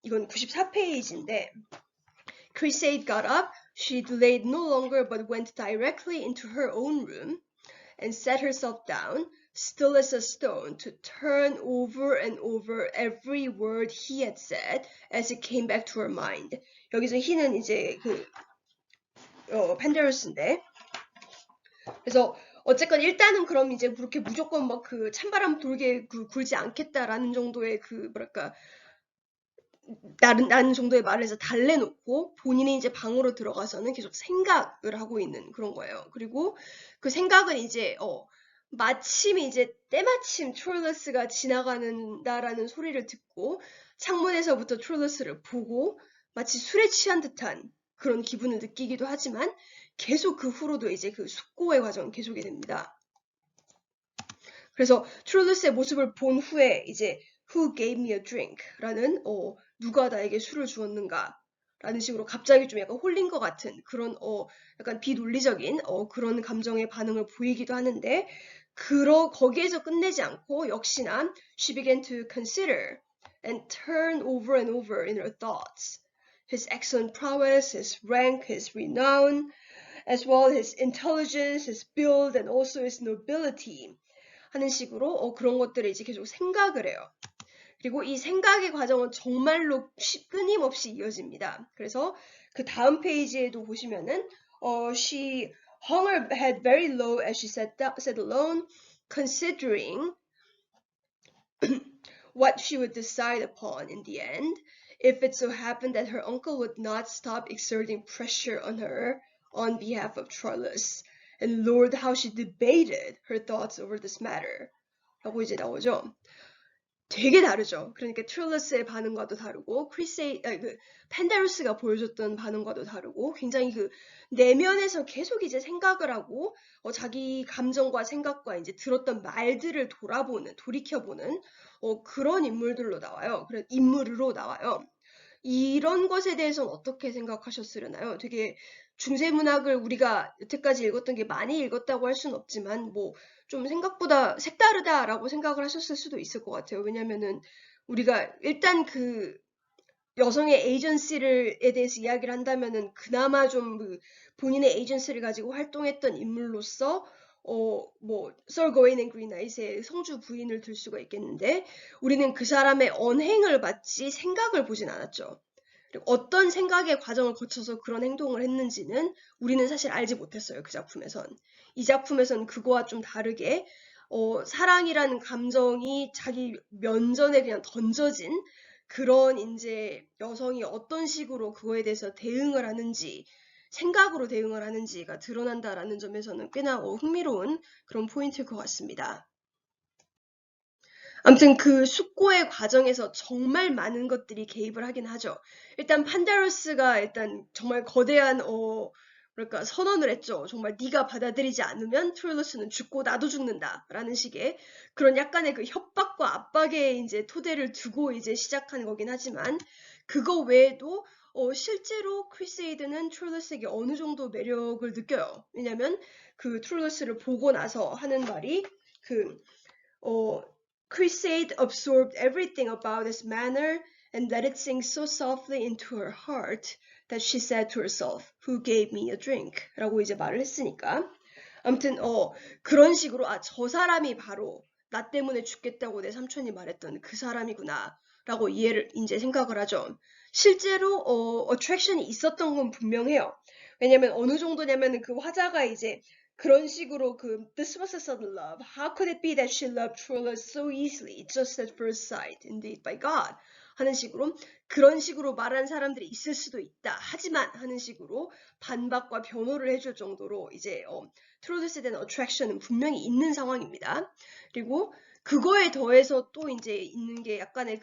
이건 94페이지인데 Crusade got up. She delayed no longer but went directly into her own room and sat herself down, still as a stone, to turn over and over every word he had said as it came back to her mind. 여기서 he는 이제 펜데로스인데 그래서 어쨌건 일단은 그럼 이제 그렇게 무조건 막 그 찬바람 돌게 굴지 않겠다라는 정도의 뭐랄까 나는 정도의 말을 해서 달래놓고 본인이 이제 방으로 들어가서는 계속 생각을 하고 있는 그런 거예요. 그리고 그 생각은 이제 마침 이제 때마침 트롤러스가 지나가는다라는 소리를 듣고 창문에서부터 트롤러스를 보고 마치 술에 취한 듯한 그런 기분을 느끼기도 하지만 계속 그 후로도 이제 그 숙고의 과정은 계속이 됩니다. 그래서 트롤러스의 모습을 본 후에 이제 Who gave me a drink? 라는 누가 나에게 술을 주었는가? 라는 식으로 갑자기 좀 약간 홀린 것 같은 그런 약간 비논리적인 그런 감정의 반응을 보이기도 하는데 거기에서 끝내지 않고 역시나 she began to consider and turn over and over in her thoughts his excellent prowess, his rank, his renown, as well as his intelligence, his build, and also his nobility 하는 식으로 그런 것들을 이제 계속 생각을 해요. 그리고 이 생각의 과정은 정말로 끊임없이 이어집니다. 그래서 그 다음 페이지에도 보시면은 she hung her head very low as she sat alone, considering what she would decide upon in the end, if it so happened that her uncle would not stop exerting pressure on her on behalf of Charles. And Lord, how she debated her thoughts over this matter. 라고 이제 나오죠. 되게 다르죠. 그러니까 트롤러스의 반응과도 다르고 펜데루스가 보여줬던 반응과도 다르고 굉장히 내면에서 계속 이제 생각을 하고 자기 감정과 생각과 이제 들었던 말들을 돌이켜보는 그런 인물으로 나와요. 이런 것에 대해서는 어떻게 생각하셨으려나요? 되게 중세문학을 우리가 여태까지 읽었던 게 많이 읽었다고 할 수는 없지만 좀 생각보다 색다르다라고 생각을 하셨을 수도 있을 것 같아요. 왜냐면은 우리가 일단 여성의 에이전시에 대해서 이야기를 한다면은 그나마 좀 본인의 에이전시를 가지고 활동했던 인물로서 썰 거웨인 앤 그린아잇의 성주 부인을 들 수가 있겠는데 우리는 그 사람의 언행을 봤지 생각을 보진 않았죠. 어떤 생각의 과정을 거쳐서 그런 행동을 했는지는 우리는 사실 알지 못했어요. 그 작품에선. 이 작품에선 그거와 좀 다르게 사랑이라는 감정이 자기 면전에 그냥 던져진 그런 이제 여성이 어떤 식으로 그거에 대해서 대응을 하는지 생각으로 대응을 하는지가 드러난다라는 점에서는 꽤나 흥미로운 그런 포인트일 것 같습니다. 아무튼 그 숙고의 과정에서 정말 많은 것들이 개입을 하긴 하죠. 일단 판다로스가 일단 정말 거대한 뭐랄까 선언을 했죠. 정말 네가 받아들이지 않으면 트롤러스는 죽고 나도 죽는다라는 식의 그런 약간의 그 협박과 압박의 이제 토대를 두고 이제 시작한 거긴 하지만 그거 외에도 실제로 크리세이드는 트롤러스에게 어느 정도 매력을 느껴요. 왜냐면 그 트롤러스를 보고 나서 하는 말이 그 Crusade absorbed everything about his manner and let it sink so softly into her heart that she said to herself, "Who gave me a drink?" 라고 이제 말을 했으니까. 아무튼 그런 식으로 저 사람이 바로 나 때문에 죽겠다고 내 삼촌이 말했던 그 사람이구나 라고 이해를 이제 생각을 하죠. 실제로 attraction이 있었던 건 분명해요. 왜냐면 어느 정도냐면은 그 화자가 이제 그런 식으로 this was a sudden love. How could it be that she loved Troilus so easily, just at first sight, indeed by God? 하는 식으로 그런 식으로 말하는 사람들이 있을 수도 있다. 하지만 하는 식으로 반박과 변호를 해줄 정도로 이제 트로일러스에 대한 attraction은 분명히 있는 상황입니다. 그리고 그거에 더해서 또 이제 있는 게 약간의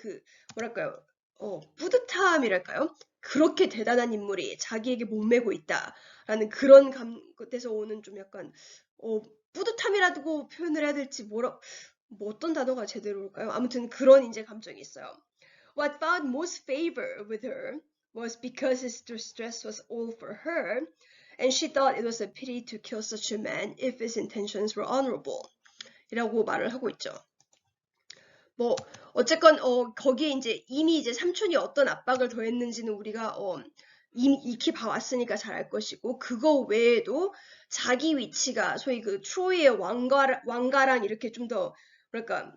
뭐랄까요? 뿌듯함이랄까요? 그렇게 대단한 인물이 자기에게 목매고 있다라는 그런 것에서 오는 좀 약간 뿌듯함이라고 표현을 해야 될지 뭐 어떤 단어가 제대로일까요? 아무튼 그런 이제 감정이 있어요. What found most favor with her was because his distress was all for her, and she thought it was a pity to kill such a man if his intentions were honorable. 이라고 말을 하고 있죠. 뭐 어쨌건 거기에 이제 이미 이제 삼촌이 어떤 압박을 더했는지는 우리가 이미 익히 봐왔으니까 잘 알 것이고 그거 외에도 자기 위치가 소위 그 트로이의 왕가랑 이렇게 좀 더 뭐랄까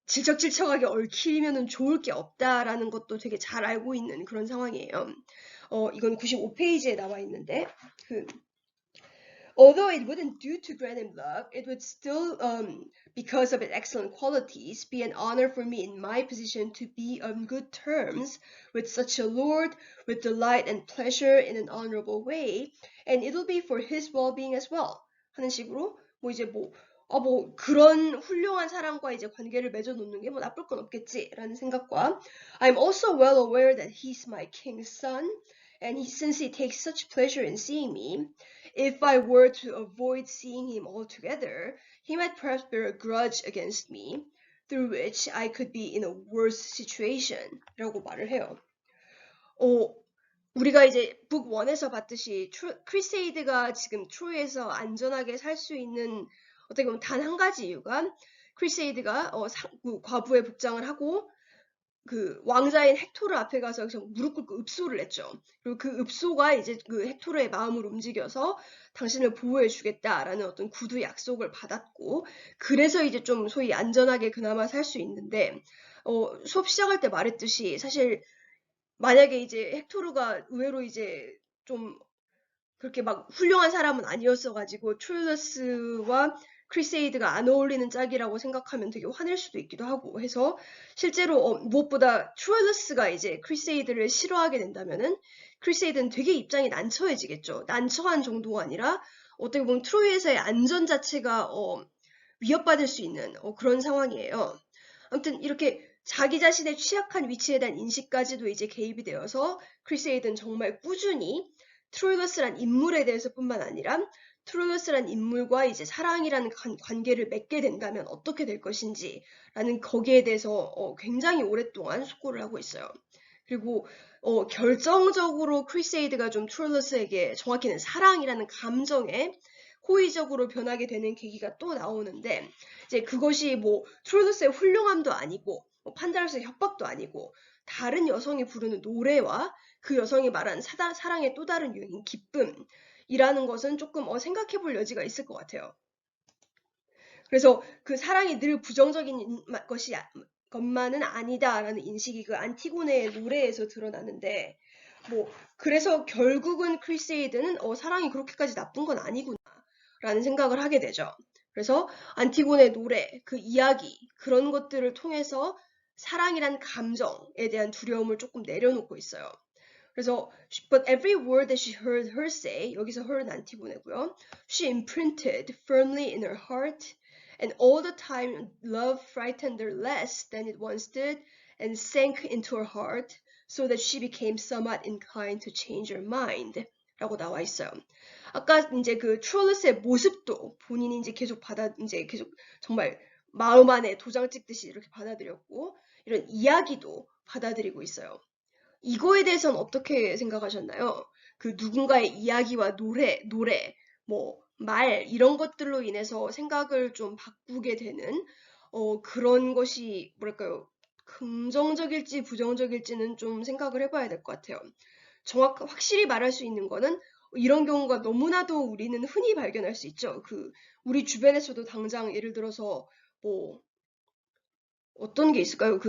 질척질척하게 얽히면은 좋을 게 없다라는 것도 되게 잘 알고 있는 그런 상황이에요. 이건 95페이지에 나와 있는데 although it wouldn't do to grant him love, it would still, because of its excellent qualities, be an honor for me in my position to be on good terms with such a lord, with delight and pleasure in an honorable way, and it'll be for his well-being as well. 하는 식으로 그런 훌륭한 사람과 이제 관계를 맺어놓는 게 나쁠 건 없겠지라는 생각과 I'm also well aware that he's my king's son, and since he takes such pleasure in seeing me, if I were to avoid seeing him altogether, he might perhaps bear a grudge against me, through which I could be in a worse situation. 라고 말을 해요. 우리가 이제 북 1에서 봤듯이 크리세이드가 지금 트로이에서 안전하게 살 수 있는 어떻게 보면 단 한 가지 이유가 크리세이드가 과부의 복장을 하고 그 왕자인 헥토르 앞에 가서 무릎 꿇고 읍소를 했죠. 그리고 그 읍소가 이제 그 헥토르의 마음을 움직여서 당신을 보호해 주겠다라는 어떤 구두 약속을 받았고 그래서 이제 좀 소위 안전하게 그나마 살 수 있는데 수업 시작할 때 말했듯이 사실 만약에 이제 헥토르가 의외로 이제 좀 그렇게 막 훌륭한 사람은 아니었어가지고 트로일러스와 크리세이드가 안 어울리는 짝이라고 생각하면 되게 화낼 수도 있기도 하고 해서 실제로 무엇보다 트로일러스가 이제 크리세이드를 싫어하게 된다면은 크리세이드는 되게 입장이 난처해지겠죠. 난처한 정도가 아니라 어떻게 보면 트로이에서의 안전 자체가 위협받을 수 있는 그런 상황이에요. 아무튼 이렇게 자기 자신의 취약한 위치에 대한 인식까지도 이제 개입이 되어서 크리세이드는 정말 꾸준히 트로일러스란 인물에 대해서뿐만 아니라 트로일러스란 인물과 이제 사랑이라는 관계를 맺게 된다면 어떻게 될 것인지라는 거기에 대해서 굉장히 오랫동안 숙고를 하고 있어요. 그리고 결정적으로 크리세이드가 좀 트로일러스에게 정확히는 사랑이라는 감정에 호의적으로 변하게 되는 계기가 또 나오는데 이제 그것이 트로일러스의 훌륭함도 아니고 판다로스의 협박도 아니고 다른 여성이 부르는 노래와 그 여성이 말하는 사랑의 또 다른 유형인 기쁨이라는 것은 조금 생각해 볼 여지가 있을 것 같아요. 그래서 그 사랑이 늘 부정적인 것만은 아니다라는 인식이 그 안티고네의 노래에서 드러나는데 그래서 결국은 크리세이드는 사랑이 그렇게까지 나쁜 건 아니구나 라는 생각을 하게 되죠. 그래서 안티고네의 노래, 그 이야기 그런 것들을 통해서 사랑이란 감정에 대한 두려움을 조금 내려놓고 있어요. 그래서 but every word that she heard her say, 여기서 her는 안티고네고요. She imprinted firmly in her heart, and all the time love frightened her less than it once did, and sank into her heart, so that she became somewhat inclined to change her mind. 라고 나와 있어요. 아까 이제 그 트롤러스의 모습도 본인이 이제 계속 정말 마음 안에 도장 찍듯이 이렇게 받아들였고, 이런 이야기도 받아들이고 있어요. 이거에 대해서는 어떻게 생각하셨나요? 그 누군가의 이야기와 노래, 말, 이런 것들로 인해서 생각을 좀 바꾸게 되는, 그런 것이, 뭐랄까요, 긍정적일지 부정적일지는 좀 생각을 해봐야 될 것 같아요. 확실히 말할 수 있는 거는 이런 경우가 너무나도 우리는 흔히 발견할 수 있죠. 우리 주변에서도 당장 예를 들어서 뭐, 어떤 게 있을까요?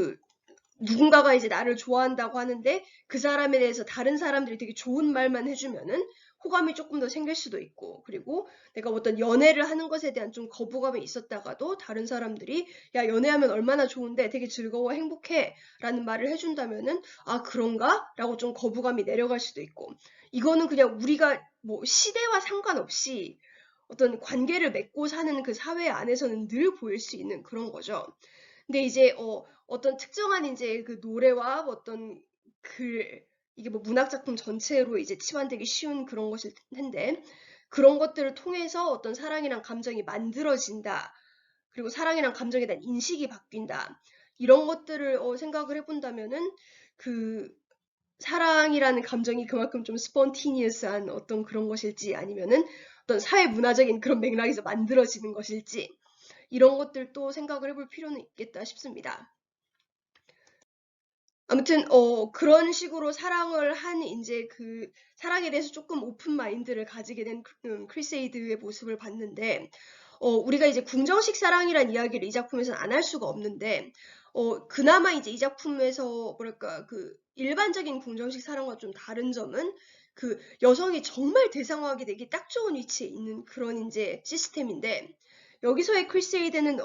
누군가가 이제 나를 좋아한다고 하는데 그 사람에 대해서 다른 사람들이 되게 좋은 말만 해주면은 호감이 조금 더 생길 수도 있고, 그리고 내가 어떤 연애를 하는 것에 대한 좀 거부감이 있었다가도 다른 사람들이 야, 연애하면 얼마나 좋은데 되게 즐거워 행복해 라는 말을 해준다면은 아, 그런가? 라고 좀 거부감이 내려갈 수도 있고, 이거는 그냥 우리가 뭐 시대와 상관없이 어떤 관계를 맺고 사는 그 사회 안에서는 늘 보일 수 있는 그런 거죠. 근데 이제 어떤 특정한 이제 그 노래와 어떤 글, 이게 뭐 문학작품 전체로 이제 치환되기 쉬운 그런 것일 텐데, 그런 것들을 통해서 어떤 사랑이란 감정이 만들어진다. 그리고 사랑이란 감정에 대한 인식이 바뀐다. 이런 것들을 생각을 해본다면은 그 사랑이라는 감정이 그만큼 좀 스폰티니어스한 어떤 그런 것일지, 아니면은 어떤 사회 문화적인 그런 맥락에서 만들어지는 것일지, 이런 것들도 생각을 해볼 필요는 있겠다 싶습니다. 아무튼 그런 식으로 사랑을 한 이제 그 사랑에 대해서 조금 오픈 마인드를 가지게 된 크리세이드의 모습을 봤는데, 우리가 이제 궁정식 사랑이란 이야기를 이 작품에서는 안 할 수가 없는데, 그나마 이제 이 작품에서 뭐랄까 그 일반적인 궁정식 사랑과 좀 다른 점은 그 여성이 정말 대상화하게 되기 딱 좋은 위치에 있는 그런 이제 시스템인데, 여기서의 크리세이드는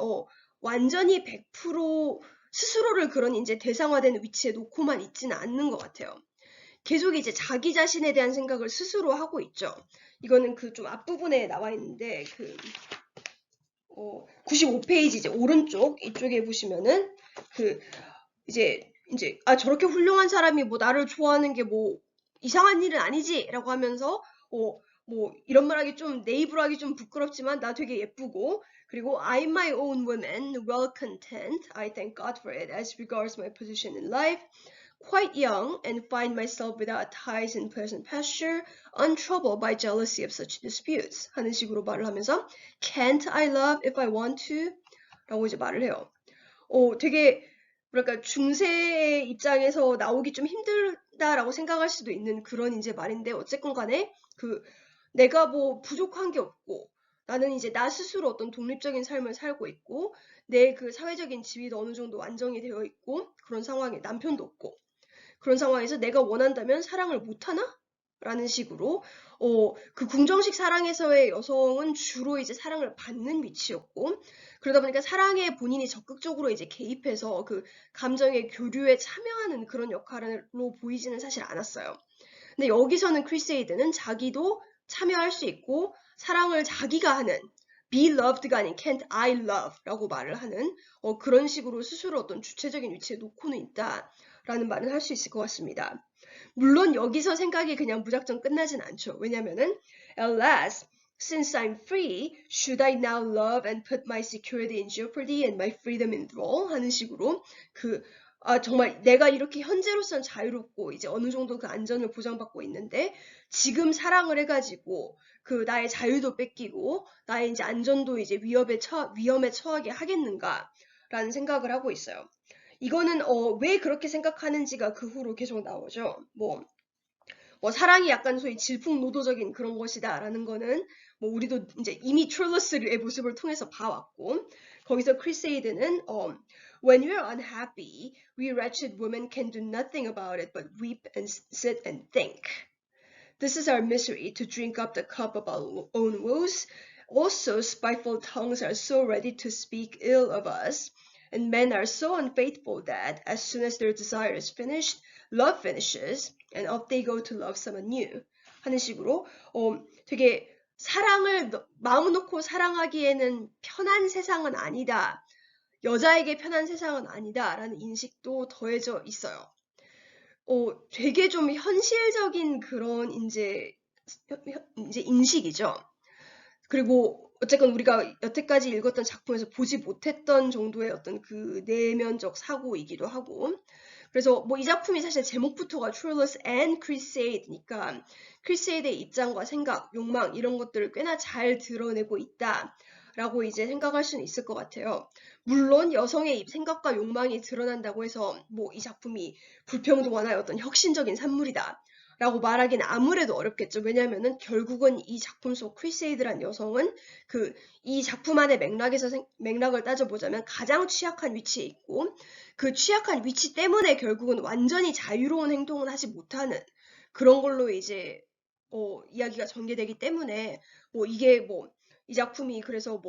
완전히 100% 스스로를 그런 이제 대상화된 위치에 놓고만 있지는 않는 것 같아요. 계속 이제 자기 자신에 대한 생각을 스스로 하고 있죠. 이거는 그 좀 앞부분에 나와 있는데 95페이지 이제 오른쪽 이쪽에 보시면은 이제 저렇게 훌륭한 사람이 뭐 나를 좋아하는 게 뭐 이상한 일은 아니지라고 하면서 뭐 이런 말하기 좀 네이브로 하기 좀 부끄럽지만 나 되게 예쁘고, 그리고 I'm my own woman, well content, I thank God for it as regards my position in life, quite young and find myself without ties in pleasant pasture, untroubled by jealousy of such disputes 하는 식으로 말을 하면서 can't I love if I want to? 라고 이제 말을 해요. 되게 뭐랄까 중세의 입장에서 나오기 좀 힘들다라고 생각할 수도 있는 그런 이제 말인데, 어쨌건 간에 내가 뭐 부족한 게 없고 나는 이제 나 스스로 어떤 독립적인 삶을 살고 있고 내 그 사회적인 지위도 어느 정도 안정이 되어 있고 그런 상황에 남편도 없고 그런 상황에서 내가 원한다면 사랑을 못하나? 라는 식으로 그 궁정식 사랑에서의 여성은 주로 이제 사랑을 받는 위치였고, 그러다 보니까 사랑에 본인이 적극적으로 이제 개입해서 그 감정의 교류에 참여하는 그런 역할로 보이지는 사실 않았어요. 근데 여기서는 크리세이드는 자기도 참여할 수 있고 사랑을 자기가 하는, be loved가 아닌 can't I love 라고 말을 하는 그런 식으로 스스로 어떤 주체적인 위치에 놓고는 있다라는 말은 할 수 있을 것 같습니다. 물론 여기서 생각이 그냥 무작정 끝나진 않죠. 왜냐면은 alas, since I'm free, should I now love and put my security in jeopardy and my freedom in thrall? 하는 식으로 정말 내가 이렇게 현재로선 자유롭고 이제 어느 정도 그 안전을 보장받고 있는데 지금 사랑을 해가지고 그 나의 자유도 뺏기고 나의 이제 안전도 이제 위험에 처하게 하겠는가라는 생각을 하고 있어요. 이거는 왜 그렇게 생각하는지가 그 후로 계속 나오죠. 사랑이 약간 소위 질풍노도적인 그런 것이다라는 거는 뭐 우리도 이제 이미 트롤러스의 모습을 통해서 봐왔고, 거기서 크리세이드는 When we're unhappy, we wretched women can do nothing about it but weep and sit and think. This is our misery, to drink up the cup of our own woes. Also, spiteful tongues are so ready to speak ill of us And men are so unfaithful that as soon as their desire is finished, love finishes, and off they go to love someone new. 하는 식으로 되게 사랑을 마음 놓고 사랑하기에는 편한 세상은 아니다. 여자에게 편한 세상은 아니다라는 인식도 더해져 있어요. 되게 좀 현실적인 그런 이제 인식이죠. 그리고 어쨌건 우리가 여태까지 읽었던 작품에서 보지 못했던 정도의 어떤 그 내면적 사고이기도 하고, 그래서 뭐 이 작품이 사실 제목부터가 Trueless and Crusade니까 크리세이드의 입장과 생각, 욕망 이런 것들을 꽤나 잘 드러내고 있다라고 이제 생각할 수는 있을 것 같아요. 물론 여성의 생각과 욕망이 드러난다고 해서 뭐 이 작품이 불평등화나 어떤 혁신적인 산물이다 라고 말하기는 아무래도 어렵겠죠. 왜냐하면은 결국은 이 작품 속 크리세이드란 여성은 이 작품 안의 맥락을 따져보자면 가장 취약한 위치에 있고, 그 취약한 위치 때문에 결국은 완전히 자유로운 행동은 하지 못하는 그런 걸로 이제 이야기가 전개되기 때문에 이게 이 작품이 그래서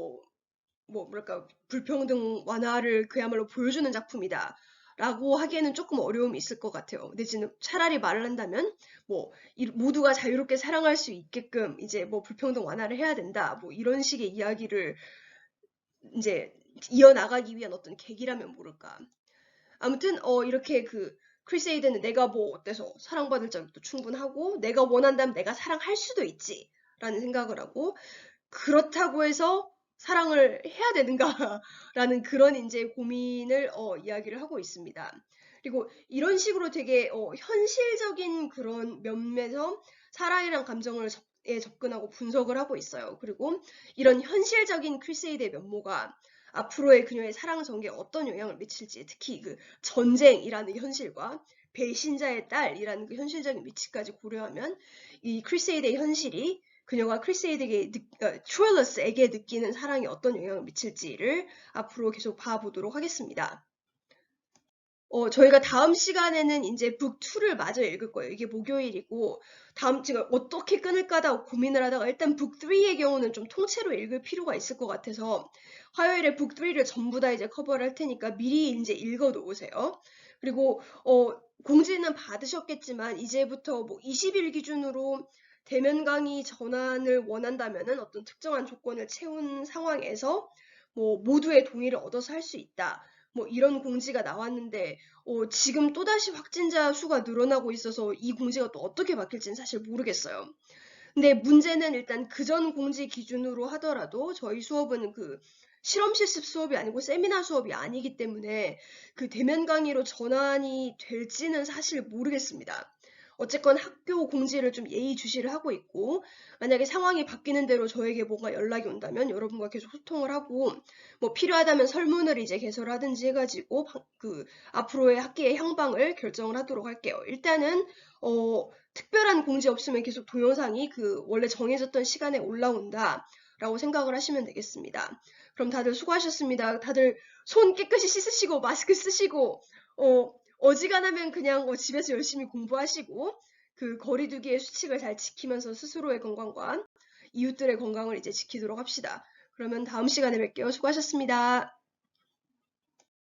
뭐랄까 불평등 완화를 그야말로 보여주는 작품이다 라고 하기에는 조금 어려움이 있을 것 같아요. 내지는 차라리 말을 한다면 모두가 자유롭게 사랑할 수 있게끔 이제 불평등 완화를 해야 된다 이런 식의 이야기를 이제 이어나가기 위한 어떤 계기라면 모를까. 아무튼 이렇게 크리세이드는 내가 어때서 사랑받을 자격도 충분하고 내가 원한다면 내가 사랑할 수도 있지 라는 생각을 하고, 그렇다고 해서 사랑을 해야 되는가라는 그런 이제 고민을 이야기를 하고 있습니다. 그리고 이런 식으로 되게 현실적인 그런 면에서 사랑이란 감정을 접근하고 분석을 하고 있어요. 그리고 이런 현실적인 크리세이드의 면모가 앞으로의 그녀의 사랑 전개에 어떤 영향을 미칠지, 특히 전쟁이라는 현실과 배신자의 딸이라는 그 현실적인 위치까지 고려하면 이 크리세이드의 현실이 그녀가 트루eless에게 느끼는 사랑에 어떤 영향을 미칠지를 앞으로 계속 봐보도록 하겠습니다. 저희가 다음 시간에는 이제 북 2를 마저 읽을 거예요. 이게 목요일이고, 제가 어떻게 끊을까 고민을 하다가 일단 북 3의 경우는 좀 통째로 읽을 필요가 있을 것 같아서 화요일에 북 3를 전부 다 이제 커버를 할 테니까 미리 이제 읽어 놓으세요. 그리고 공지는 받으셨겠지만 이제부터 20일 기준으로 대면 강의 전환을 원한다면은 어떤 특정한 조건을 채운 상황에서 모두의 동의를 얻어서 할 수 있다. 이런 공지가 나왔는데 지금 또다시 확진자 수가 늘어나고 있어서 이 공지가 또 어떻게 바뀔지는 사실 모르겠어요. 근데 문제는 일단 그전 공지 기준으로 하더라도 저희 수업은 실험 실습 수업이 아니고 세미나 수업이 아니기 때문에 대면 강의로 전환이 될지는 사실 모르겠습니다. 어쨌건 학교 공지를 좀 예의주시를 하고 있고, 만약에 상황이 바뀌는 대로 저에게 뭔가 연락이 온다면 여러분과 계속 소통을 하고, 필요하다면 설문을 이제 개설하든지 해가지고 앞으로의 학기의 향방을 결정을 하도록 할게요. 일단은 특별한 공지 없으면 계속 동영상이 원래 정해졌던 시간에 올라온다 라고 생각을 하시면 되겠습니다. 그럼 다들 수고하셨습니다. 다들 손 깨끗이 씻으시고 마스크 쓰시고 어지간하면 그냥 집에서 열심히 공부하시고 거리두기의 수칙을 잘 지키면서 스스로의 건강과 이웃들의 건강을 이제 지키도록 합시다. 그러면 다음 시간에 뵐게요. 수고하셨습니다.